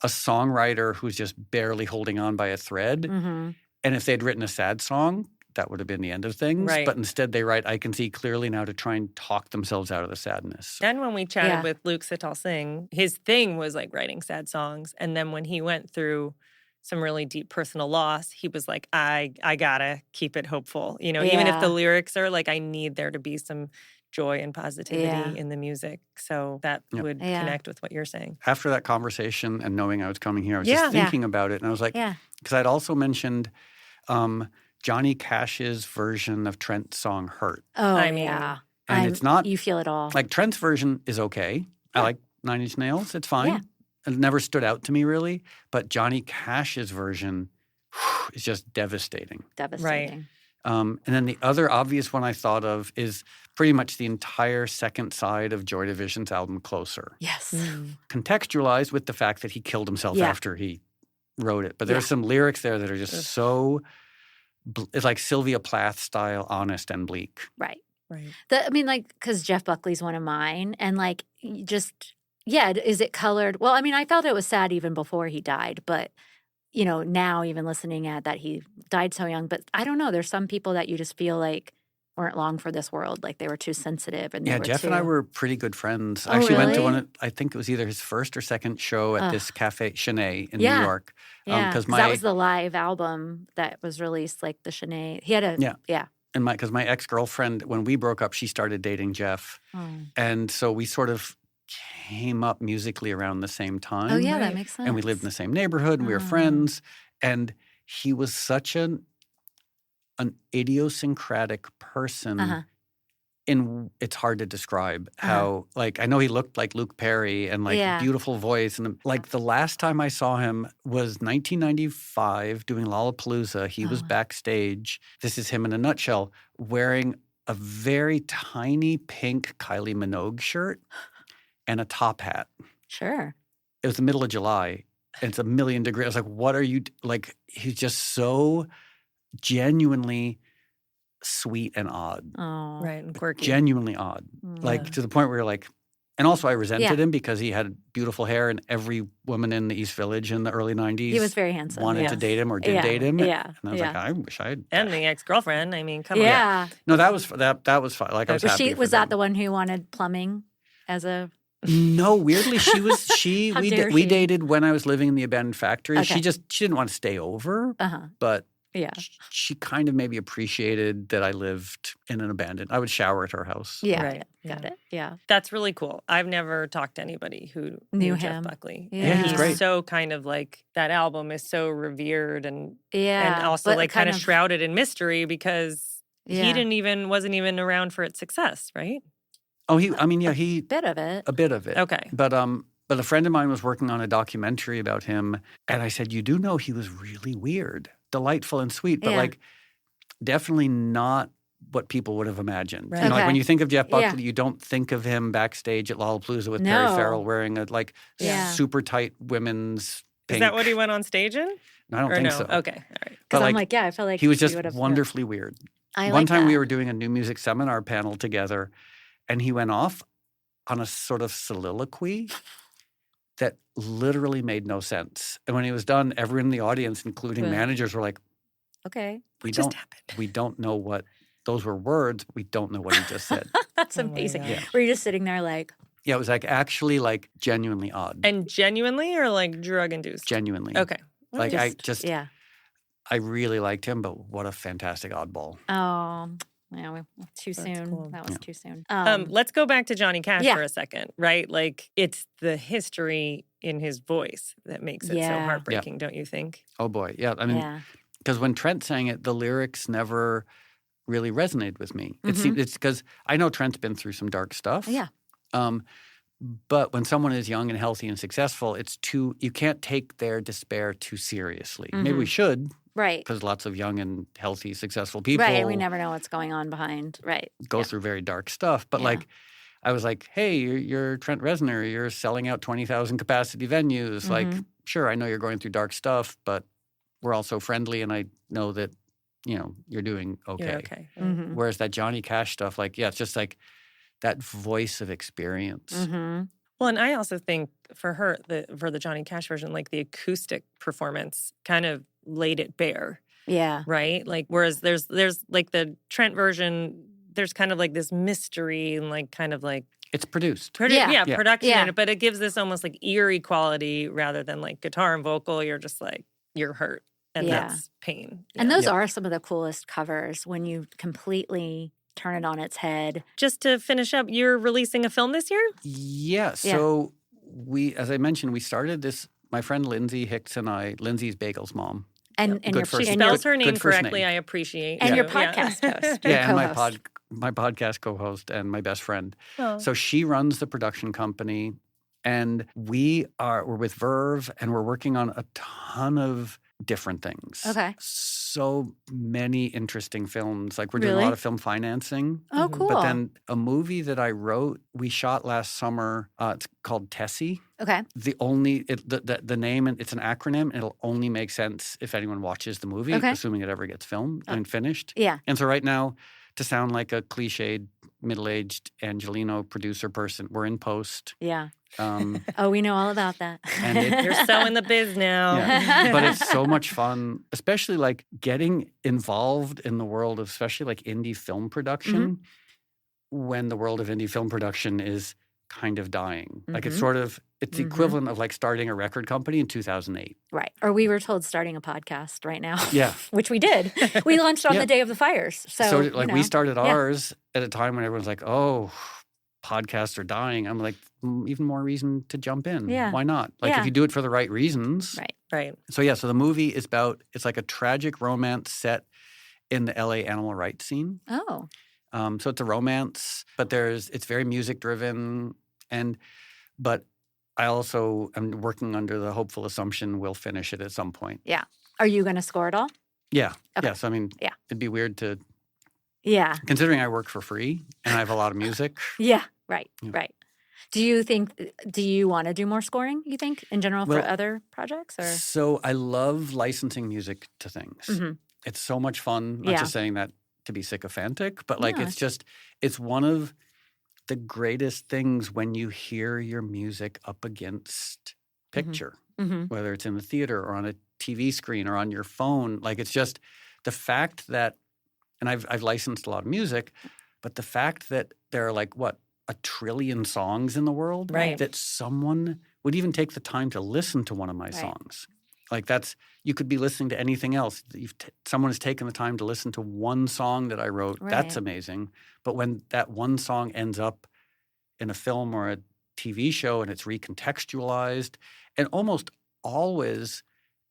Speaker 4: a songwriter who's just barely holding on by a thread.
Speaker 2: Mm-hmm.
Speaker 4: And if they'd written a sad song, that would have been the end of things.
Speaker 3: Right.
Speaker 4: But instead they write I Can See Clearly Now to try and talk themselves out of the sadness.
Speaker 3: Then when we chatted
Speaker 2: Yeah.
Speaker 3: with Luke Sital Singh, his thing was like writing sad songs. And then when he went through some really deep personal loss, he was like, I gotta keep it hopeful. You know, even if the
Speaker 2: Yeah.
Speaker 3: lyrics are like, I need there to be some joy and positivity
Speaker 2: Yeah.
Speaker 3: in the music. So that
Speaker 4: Yep.
Speaker 3: would
Speaker 2: Yeah.
Speaker 3: connect with what you're saying.
Speaker 4: After that conversation and knowing I was coming here, I was
Speaker 3: Yeah.
Speaker 4: just thinking about it. And I was like,
Speaker 2: Yeah.
Speaker 4: because I'd also mentioned Johnny Cash's version of Trent's song Hurt.
Speaker 2: Oh,
Speaker 3: I mean,
Speaker 2: yeah.
Speaker 4: And it's not
Speaker 2: You feel it all.
Speaker 4: like Trent's version is okay. I
Speaker 2: Yeah.
Speaker 4: like Nine Inch Nails. It's fine.
Speaker 2: Yeah.
Speaker 4: It never stood out to me really. But Johnny Cash's version is just devastating.
Speaker 2: Devastating.
Speaker 4: And then the other obvious one I thought of is pretty much the entire second side of Joy Division's album Closer.
Speaker 2: Yes.
Speaker 4: Contextualized with the fact that he killed himself
Speaker 2: Yeah.
Speaker 4: after he wrote it. But there's
Speaker 2: Yeah.
Speaker 4: some lyrics there that are just so it's like Sylvia Plath style, honest and bleak.
Speaker 2: Right.
Speaker 3: Right.
Speaker 2: I mean, like, because Jeff Buckley's one of mine, and like, just is it colored? Well, I mean, I felt it was sad even before he died, but you know, now even listening at that he died so young. But I don't know. There's some people that you just feel like weren't long for this world, like they were too sensitive, and they
Speaker 4: Yeah,
Speaker 2: were
Speaker 4: Jeff and I were pretty good friends. I
Speaker 2: Oh,
Speaker 4: actually went to
Speaker 2: really?
Speaker 4: one. I think it was either his first or second show at this cafe Chenet in
Speaker 2: Yeah.
Speaker 4: New York.
Speaker 2: Yeah,
Speaker 4: Because
Speaker 2: 'cause that was the live album that was released, like the Sinead. He had a
Speaker 4: Yeah. And because my ex-girlfriend, when we broke up, she started dating Jeff,
Speaker 2: Oh.
Speaker 4: and so we sort of came up musically around the same time.
Speaker 2: Oh yeah, that
Speaker 3: Right.
Speaker 2: makes sense.
Speaker 4: And we lived in the same neighborhood, and we were
Speaker 2: Oh.
Speaker 4: friends. And he was such an idiosyncratic person.
Speaker 2: Uh-huh.
Speaker 4: It's hard to describe how, like, I know he looked like Luke Perry and like
Speaker 2: Yeah.
Speaker 4: beautiful voice. And like the last time I saw him was 1995 doing Lollapalooza. He was
Speaker 2: Oh.
Speaker 4: backstage. This is him in a nutshell, wearing a very tiny pink Kylie Minogue shirt and a top hat.
Speaker 2: Sure.
Speaker 4: It was the middle of July. And it's 1,000,000 degrees. I was like, what are you like? He's just so genuinely sweet and odd.
Speaker 2: Oh.
Speaker 3: Right. And quirky.
Speaker 4: Genuinely odd. Like to the point where you're like, and also I resented him because he had beautiful hair and every woman in the East Village in the early 90s
Speaker 2: He was very handsome.
Speaker 4: wanted to
Speaker 2: yes.
Speaker 4: date him or did
Speaker 2: Yeah,
Speaker 4: date him.
Speaker 2: yeah,
Speaker 4: And I was like,
Speaker 2: yeah.
Speaker 4: I wish I had.
Speaker 3: And the ex-girlfriend. I mean, come on.
Speaker 2: Yeah.
Speaker 4: No, that was fine. Like I was happy for
Speaker 2: Was that
Speaker 4: them.
Speaker 2: the one who wanted plumbing as a
Speaker 4: No, weirdly, she was.
Speaker 2: How dare
Speaker 4: We
Speaker 2: she?
Speaker 4: dated when I was living in the abandoned factory.
Speaker 2: Okay.
Speaker 4: She didn't want to stay over, but
Speaker 2: yeah.
Speaker 4: she kind of maybe appreciated that I lived in an abandoned. I would shower at her house.
Speaker 2: Yeah.
Speaker 3: Right.
Speaker 2: Got it. Yeah.
Speaker 3: That's really cool. I've never talked to anybody who
Speaker 2: Knew
Speaker 3: Jeff
Speaker 2: him.
Speaker 3: Buckley.
Speaker 2: Yeah.
Speaker 3: And
Speaker 2: he's
Speaker 4: great.
Speaker 3: so kind of like that album is so revered and
Speaker 2: Yeah.
Speaker 3: also
Speaker 2: but
Speaker 3: like kind of shrouded in mystery because
Speaker 2: Yeah.
Speaker 3: he wasn't even around for its success, right?
Speaker 4: Oh, he
Speaker 2: bit of it.
Speaker 4: a bit of it.
Speaker 3: Okay.
Speaker 4: But a friend of mine was working on a documentary about him, and I said, "You do know he was really weird, delightful and sweet, but
Speaker 2: Yeah.
Speaker 4: like definitely not what people would have imagined.
Speaker 3: Right.
Speaker 4: You know, like
Speaker 2: Okay.
Speaker 4: when you think of Jeff
Speaker 2: Yeah.
Speaker 4: Buckley, you don't think of him backstage at Lollapalooza with Perry
Speaker 2: No.
Speaker 4: Farrell wearing a like
Speaker 2: Yeah.
Speaker 4: super tight women's pink.
Speaker 3: Is that what he went on stage in?
Speaker 4: No, I don't
Speaker 3: Or
Speaker 4: think
Speaker 3: no?
Speaker 4: so.
Speaker 3: Okay. All right.
Speaker 2: Because
Speaker 4: But,
Speaker 2: I'm like, yeah, I feel like
Speaker 4: He was just
Speaker 2: would've-
Speaker 4: wonderfully weird.
Speaker 2: I
Speaker 4: One
Speaker 2: like
Speaker 4: time we
Speaker 2: that.
Speaker 4: were doing a new music seminar panel together, and he went off on a sort of soliloquy that literally made no sense. And when he was done, everyone in the audience, including
Speaker 2: Yeah.
Speaker 4: managers, were like,
Speaker 2: Okay.
Speaker 4: "We
Speaker 3: Just
Speaker 4: don't,
Speaker 3: happened.
Speaker 4: we don't know what those were words. But we don't know what he just said."
Speaker 2: That's
Speaker 3: Oh my
Speaker 2: amazing.
Speaker 3: God.
Speaker 4: Yeah.
Speaker 2: Were you just sitting there like,
Speaker 4: Yeah, it was like actually like genuinely odd.
Speaker 3: And genuinely or like drug induced?
Speaker 4: Genuinely.
Speaker 3: Okay.
Speaker 4: Like
Speaker 2: yeah.
Speaker 4: I really liked him, but what a fantastic oddball.
Speaker 2: Oh, yeah, too
Speaker 3: That's
Speaker 2: soon.
Speaker 3: cool.
Speaker 2: That was
Speaker 4: Yeah.
Speaker 2: too soon.
Speaker 3: Let's go back to Johnny Cash
Speaker 2: Yeah.
Speaker 3: for a second, right? Like it's the history in his voice that makes it so
Speaker 2: Yeah.
Speaker 3: heartbreaking, don't you think?
Speaker 4: Oh boy. Yeah. I mean,
Speaker 2: yeah.
Speaker 4: because when Trent sang it, the lyrics never really resonated with me. It
Speaker 2: Mhm.
Speaker 4: seemed it's because I know Trent's been through some dark stuff.
Speaker 2: Yeah.
Speaker 4: But when someone is young and healthy and successful, you can't take their despair too seriously. Maybe we should,
Speaker 2: Right.
Speaker 4: because lots of young and healthy, successful people
Speaker 2: Right. We never know what's going on behind. Right.
Speaker 4: go
Speaker 2: Yeah.
Speaker 4: through very dark stuff. But
Speaker 2: Yeah.
Speaker 4: like, I was like, hey, you're Trent Reznor. You're selling out 20,000 capacity venues. Like,
Speaker 2: Mhm.
Speaker 4: sure, I know you're going through dark stuff, but we're also friendly, and I know that, you're doing okay.
Speaker 3: You're okay.
Speaker 2: Mhm.
Speaker 4: Whereas that Johnny Cash stuff, like, yeah, it's just like that voice of experience.
Speaker 2: Mm-hmm.
Speaker 3: Well, and I also think for her, for the Johnny Cash version, like the acoustic performance kind of laid it bare,
Speaker 2: Yeah.
Speaker 3: right? Like whereas there's like the Trent version, there's kind of like this mystery and like kind of like
Speaker 4: It's produced.
Speaker 2: Yeah.
Speaker 3: production
Speaker 2: Yeah.
Speaker 3: in it, but it gives this almost like eerie quality rather than like guitar and vocal. You're just like you're hurt, and
Speaker 2: Yeah.
Speaker 3: that's pain.
Speaker 2: And
Speaker 3: Yeah.
Speaker 2: those are some of the coolest covers when you completely turn it on its head.
Speaker 3: Just to finish up, you're releasing a film this year?
Speaker 4: Yeah. So we, as I mentioned, we started this. My friend Lindsay Hicks and I, Lindsay's Bagel's mom.
Speaker 2: And
Speaker 4: Good
Speaker 2: your
Speaker 4: first
Speaker 3: She
Speaker 4: name.
Speaker 3: spells
Speaker 4: Good-
Speaker 3: her name
Speaker 4: good first
Speaker 3: correctly.
Speaker 4: name.
Speaker 3: I appreciate
Speaker 2: and
Speaker 3: you.
Speaker 2: your podcast host. Your
Speaker 4: Yeah, and
Speaker 2: co-host.
Speaker 4: my podcast co-host and my best friend.
Speaker 3: Oh.
Speaker 4: So she runs the production company, and we're with Verve, and we're working on a ton of different things.
Speaker 2: Okay.
Speaker 4: So many interesting films. Like we're doing a
Speaker 2: Really?
Speaker 4: lot of film financing.
Speaker 2: Oh,
Speaker 3: Mhm.
Speaker 2: cool.
Speaker 4: But then a movie that I wrote, we shot last summer. It's called Tessie.
Speaker 2: Okay.
Speaker 4: The name, and it's an acronym. And it'll only make sense if anyone watches the movie,
Speaker 2: Okay.
Speaker 4: assuming it ever gets filmed and finished.
Speaker 2: Yeah.
Speaker 4: And so right now, to sound like a cliched middle-aged Angelino producer person, we're in post.
Speaker 2: Yeah.
Speaker 4: Um,
Speaker 2: Oh, we know all about that.
Speaker 4: And it-
Speaker 3: You're so in the biz now.
Speaker 4: Yeah. But it's so much fun, especially like getting involved in the world of especially like indie film production when the world of indie film production is kind of dying. Like it's
Speaker 2: Mhm.
Speaker 4: sort of, it's the
Speaker 2: Mhm.
Speaker 4: equivalent of like starting a record company in 2008.
Speaker 2: Right. Or we were told starting a podcast right now.
Speaker 4: Yeah.
Speaker 2: Which we did. We launched on
Speaker 4: Yeah.
Speaker 2: the day of the fires. So,
Speaker 4: So
Speaker 2: you
Speaker 4: like
Speaker 2: know.
Speaker 4: we started
Speaker 2: Yeah.
Speaker 4: ours at a time when everyone's like, oh, podcasts are dying. I'm like, even more reason to jump in.
Speaker 2: Yeah.
Speaker 4: Why not? Like
Speaker 2: Yeah.
Speaker 4: if you do it for the right reasons.
Speaker 2: Right.
Speaker 3: Right.
Speaker 4: So yeah, so the movie is about, it's like a tragic romance set in the LA animal rights scene.
Speaker 2: Oh.
Speaker 4: So it's a romance, but it's very music driven, but I also am working under the hopeful assumption we'll finish it at some point.
Speaker 2: Are you going to score it all?
Speaker 4: Yeah.
Speaker 2: Okay.
Speaker 4: Yes. I mean,
Speaker 2: Yeah.
Speaker 4: it'd be weird to,
Speaker 2: Yeah.
Speaker 4: considering I work for free and I have a lot of music.
Speaker 2: Yeah. Right.
Speaker 4: Yeah.
Speaker 2: Right. Do you want to do more scoring, you think, in general for
Speaker 4: Well,
Speaker 2: other projects? Or
Speaker 4: So I love licensing music to things.
Speaker 2: Mhm.
Speaker 4: It's so much fun. Not
Speaker 2: Yeah.
Speaker 4: just saying that to be sycophantic, but like
Speaker 2: No,
Speaker 4: it's one of the greatest things when you hear your music up against picture,
Speaker 2: Mhm.
Speaker 4: whether it's in the theater or on a TV screen or on your phone. Like it's just the fact that, and I've licensed a lot of music, but the fact that there are like what, 1 trillion songs in the world,
Speaker 3: Right.
Speaker 4: that someone would even take the time to listen to one of my
Speaker 2: Right.
Speaker 4: songs. Like you could be listening to anything else. Someone has taken the time to listen to one song that I wrote. That's
Speaker 2: Right.
Speaker 4: amazing. But when that one song ends up in a film or a TV show and it's recontextualized, and almost always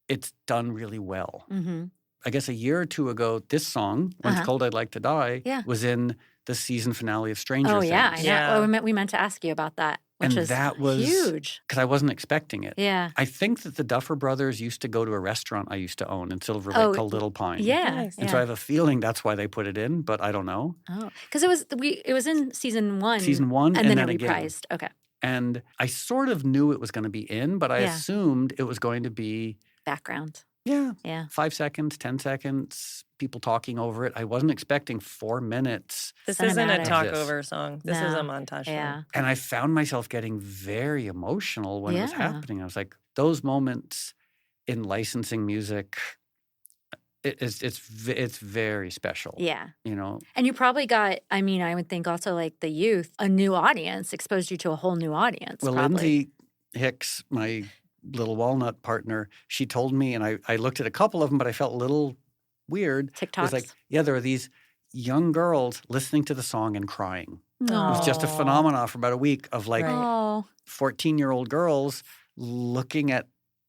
Speaker 4: it's done really well.
Speaker 2: Mhm.
Speaker 4: I guess a year or two ago, this song, When It's
Speaker 2: Uh-huh.
Speaker 4: Cold I'd Like to Die,
Speaker 2: Yeah.
Speaker 4: was in the season finale of Stranger
Speaker 2: Oh,
Speaker 4: Things.
Speaker 2: yeah. I know.
Speaker 3: Yeah.
Speaker 2: Well, we meant to ask you about that, which
Speaker 4: And
Speaker 2: is
Speaker 4: that was
Speaker 2: huge.
Speaker 4: because I wasn't expecting it.
Speaker 2: Yeah.
Speaker 4: I think that the Duffer Brothers used to go to a restaurant I used to own in Silver Lake
Speaker 2: Oh,
Speaker 4: called Little Pine.
Speaker 2: Yeah.
Speaker 3: Nice.
Speaker 4: And so I have a feeling that's why they put it in, but I don't know.
Speaker 2: Oh, because it was in season 1.
Speaker 4: Season 1
Speaker 2: and then it
Speaker 4: again.
Speaker 2: reprised. Okay.
Speaker 4: And I sort of knew it was going to be in, but I
Speaker 2: Yeah.
Speaker 4: assumed it was going to be,
Speaker 2: Background.
Speaker 4: yeah,
Speaker 2: Yeah.
Speaker 4: 5 seconds, 10 seconds, people talking over it. I wasn't expecting 4 minutes.
Speaker 3: This isn't a
Speaker 2: Cinematic.
Speaker 3: talk-over song. This is a
Speaker 2: No.
Speaker 3: montage
Speaker 2: Yeah.
Speaker 3: song.
Speaker 4: And I found myself getting very emotional when it was
Speaker 2: Yeah.
Speaker 4: happening. I was like, those moments in licensing music, it's very special.
Speaker 2: Yeah.
Speaker 4: You know,
Speaker 2: And you probably got, I mean, I would think also like the youth, a new audience, exposed you to a whole new audience.
Speaker 4: well,
Speaker 2: probably.
Speaker 4: Lindsay Hicks, my little walnut partner, she told me, and I looked at a couple of them, but I felt a little weird. It
Speaker 2: TikToks.
Speaker 4: was like, yeah, there are these young girls listening to the song and crying. It was just a
Speaker 3: Aw.
Speaker 4: phenomenon for about a week of like
Speaker 3: Right.
Speaker 2: Oh,
Speaker 4: 14-year-old girls looking at,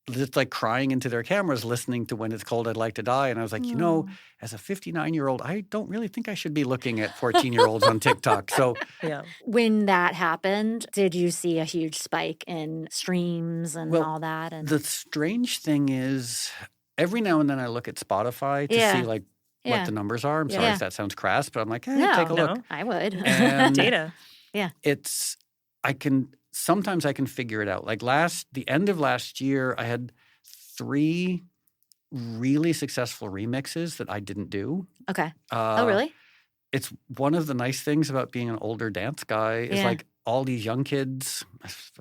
Speaker 4: just like crying into their cameras, listening to When It's Cold I'd Like to Die. And I was like, you know, as a 59-year-old, I don't really think I should be looking at 14-year-olds on TikTok. So
Speaker 3: Yeah.
Speaker 2: when that happened, did you see a huge spike in streams and
Speaker 4: Well,
Speaker 2: all that? And
Speaker 4: the strange thing is, every now and then I look at Spotify to
Speaker 2: Yeah.
Speaker 4: see like
Speaker 2: Yeah.
Speaker 4: what the numbers are. I'm sorry
Speaker 2: Yeah.
Speaker 4: if that sounds crass, but I'm like,
Speaker 2: No,
Speaker 4: take a look.
Speaker 3: No.
Speaker 2: I would.
Speaker 4: And
Speaker 3: Data.
Speaker 4: sometimes I can figure it out. Like the end of last year, I had 3 really successful remixes that I didn't do.
Speaker 2: Okay. Oh, really?
Speaker 4: it's one of the nice things about being an older dance guy is
Speaker 2: Yeah.
Speaker 4: like all these young kids,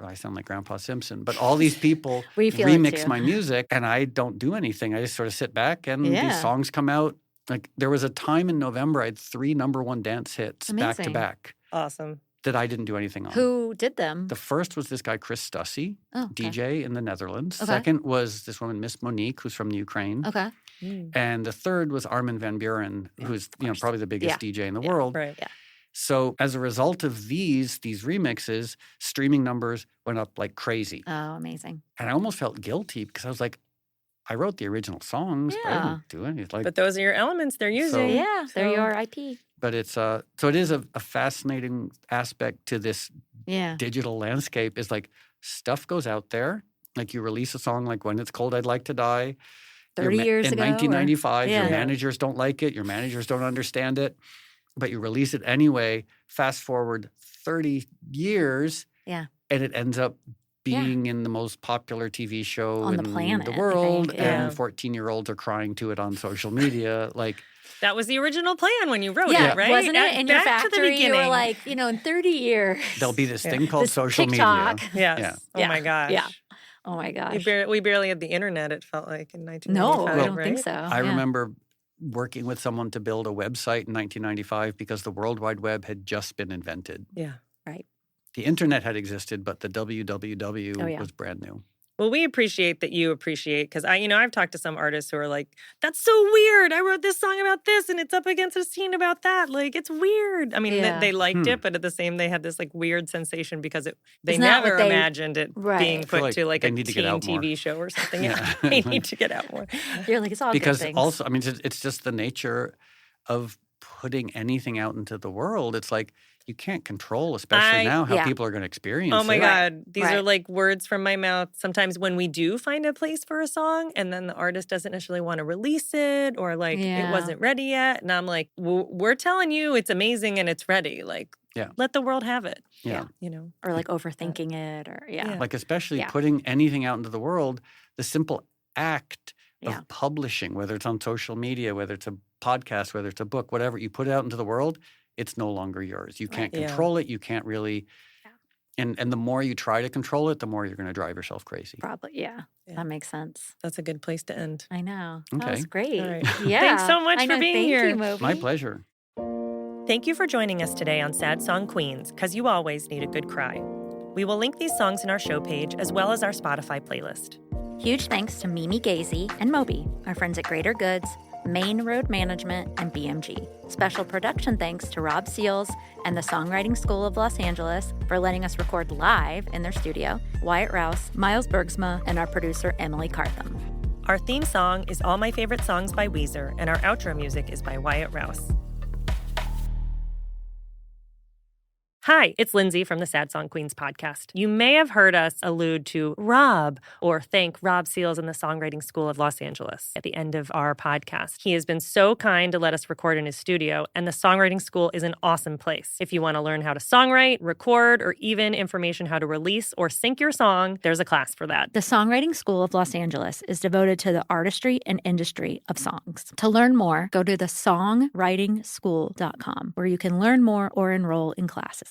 Speaker 4: I sound like Grandpa Simpson, but all these people
Speaker 2: We feel it
Speaker 4: remix
Speaker 2: too.
Speaker 4: my music and I don't do anything. I just sort of sit back and
Speaker 2: Yeah.
Speaker 4: these songs come out. Like there was a time in November I had 3 #1 dance hits back to
Speaker 2: Amazing.
Speaker 4: back
Speaker 3: Awesome.
Speaker 4: that I didn't do anything on.
Speaker 2: Who did them?
Speaker 4: The first was this guy, Chris Stussy,
Speaker 2: Oh, okay.
Speaker 4: DJ in the Netherlands.
Speaker 2: Okay.
Speaker 4: Second was this woman, Miss Monique, who's from the Ukraine.
Speaker 2: Okay.
Speaker 4: And the third was Armin van Buren, who's probably the biggest DJ in the
Speaker 2: Yeah.
Speaker 4: world.
Speaker 3: Right.
Speaker 2: Yeah.
Speaker 4: So as a result of these remixes, streaming numbers went up like crazy.
Speaker 2: Oh, amazing.
Speaker 4: And I almost felt guilty because I was like, I wrote the original songs, but I
Speaker 2: Yeah.
Speaker 4: didn't do anything. Like,
Speaker 3: But those are your elements they're using.
Speaker 4: So-
Speaker 2: Yeah, they're
Speaker 3: So-
Speaker 2: your IP.
Speaker 4: but it's so it is a fascinating aspect to this
Speaker 2: Yeah.
Speaker 4: digital landscape. Is like stuff goes out there. Like you release a song like When It's Cold, I'd Like to Die.
Speaker 2: 30 years
Speaker 4: in
Speaker 2: ago.
Speaker 4: 1995,
Speaker 2: Yeah.
Speaker 4: your managers don't like it. Your managers don't understand it. But you release it anyway. Fast forward 30 years.
Speaker 2: Yeah.
Speaker 4: And it ends up being in the most popular TV show
Speaker 2: On
Speaker 4: in
Speaker 2: the planet, I
Speaker 4: the world.
Speaker 2: think, yeah.
Speaker 4: And 14-year-olds are crying to it on social media. Like,
Speaker 3: That was the original plan when you wrote
Speaker 2: Yeah,
Speaker 3: it, right?
Speaker 2: wasn't it? In your
Speaker 3: Back to the
Speaker 2: factory, you were
Speaker 3: beginning.
Speaker 2: like, in 30 years.
Speaker 4: there'll be this
Speaker 3: Yeah.
Speaker 4: thing called
Speaker 2: This
Speaker 4: social
Speaker 2: TikTok.
Speaker 4: media.
Speaker 3: Yes.
Speaker 4: Yeah.
Speaker 3: Oh
Speaker 2: Yeah.
Speaker 3: my gosh.
Speaker 2: Yeah. Oh my gosh.
Speaker 3: We barely had the internet, it felt like, in
Speaker 2: No,
Speaker 3: 1995,
Speaker 2: I don't
Speaker 3: right?
Speaker 2: think so.
Speaker 4: I
Speaker 2: Yeah.
Speaker 4: remember working with someone to build a website in 1995 because the World Wide Web had just been invented.
Speaker 3: Yeah.
Speaker 4: The internet had existed, but the www
Speaker 2: Oh, yeah.
Speaker 4: was brand new.
Speaker 3: Well, we appreciate that you appreciate, because I've talked to some artists who are like, that's so weird. I wrote this song about this and it's up against a scene about that. Like, it's weird. I mean,
Speaker 2: Yeah.
Speaker 3: they liked it, but at the same, they had this like weird sensation because they
Speaker 2: It's not
Speaker 3: never
Speaker 2: what they-
Speaker 3: imagined it
Speaker 2: Right.
Speaker 3: being
Speaker 2: I
Speaker 4: feel
Speaker 3: put
Speaker 4: like
Speaker 3: to like
Speaker 4: they
Speaker 3: a
Speaker 4: need to get
Speaker 3: teen
Speaker 4: out more.
Speaker 3: TV show or something. Yeah,
Speaker 4: Yeah.
Speaker 3: they need to get out more.
Speaker 2: You're like, it's all
Speaker 4: Because
Speaker 2: good things.
Speaker 4: also, I mean, it's just the nature of putting anything out into the world. It's like you can't control, especially now, how
Speaker 2: Yeah.
Speaker 4: people are going to experience
Speaker 3: Oh my
Speaker 4: it.
Speaker 3: God. These are
Speaker 2: Right.
Speaker 3: like words from my mouth. Sometimes when we do find a place for a song and then the artist doesn't necessarily want to release it or like it
Speaker 2: Yeah.
Speaker 3: wasn't ready yet. And I'm like, we're telling you it's amazing and it's ready. Like,
Speaker 4: Yeah.
Speaker 3: let the world have it.
Speaker 4: Yeah.
Speaker 2: or like overthinking it or,
Speaker 3: Yeah.
Speaker 4: Like, especially
Speaker 2: Yeah.
Speaker 4: putting anything out into the world, the simple act of
Speaker 2: Yeah.
Speaker 4: publishing, whether it's on social media, whether it's a podcast, whether it's a book, whatever, you put it out into the world, it's no longer yours. You can't
Speaker 3: Yeah.
Speaker 4: control it. You can't really.
Speaker 2: Yeah.
Speaker 4: And the more you try to control it, the more you're going to drive yourself crazy.
Speaker 2: Probably, yeah.
Speaker 3: Yeah.
Speaker 2: That makes sense.
Speaker 3: That's a good place to end.
Speaker 2: I know. That was
Speaker 4: Okay.
Speaker 2: great.
Speaker 3: All right.
Speaker 2: Yeah.
Speaker 3: Thanks so much
Speaker 2: I
Speaker 3: for
Speaker 2: know.
Speaker 3: being
Speaker 2: Thank
Speaker 3: here.
Speaker 2: You, Moby.
Speaker 4: My pleasure.
Speaker 3: Thank you for joining us today on Sad Song Queens, because you always need a good cry. We will link these songs in our show page as well as our Spotify playlist.
Speaker 2: Huge thanks to Mimi Goese and Moby, our friends at Greater Goods, Main Road Management, and BMG. Special production thanks to Rob Seals and the Songwriting School of Los Angeles for letting us record live in their studio, Wyatt Rouse, Miles Bergsma, and our producer, Emily Cartham.
Speaker 3: Our theme song is All My Favorite Songs by Weezer, and our outro music is by Wyatt Rouse. Hi, it's Lindsay from the Sad Song Queens podcast. You may have heard us allude to Rob or thank Rob Seals and the Songwriting School of Los Angeles at the end of our podcast. He has been so kind to let us record in his studio, and the Songwriting School is an awesome place. If you want to learn how to songwrite, record, or even information how to release or sync your song, there's a class for that.
Speaker 2: The Songwriting School of Los Angeles is devoted to the artistry and industry of songs. To learn more, go to thesongwritingschool.com, where you can learn more or enroll in classes.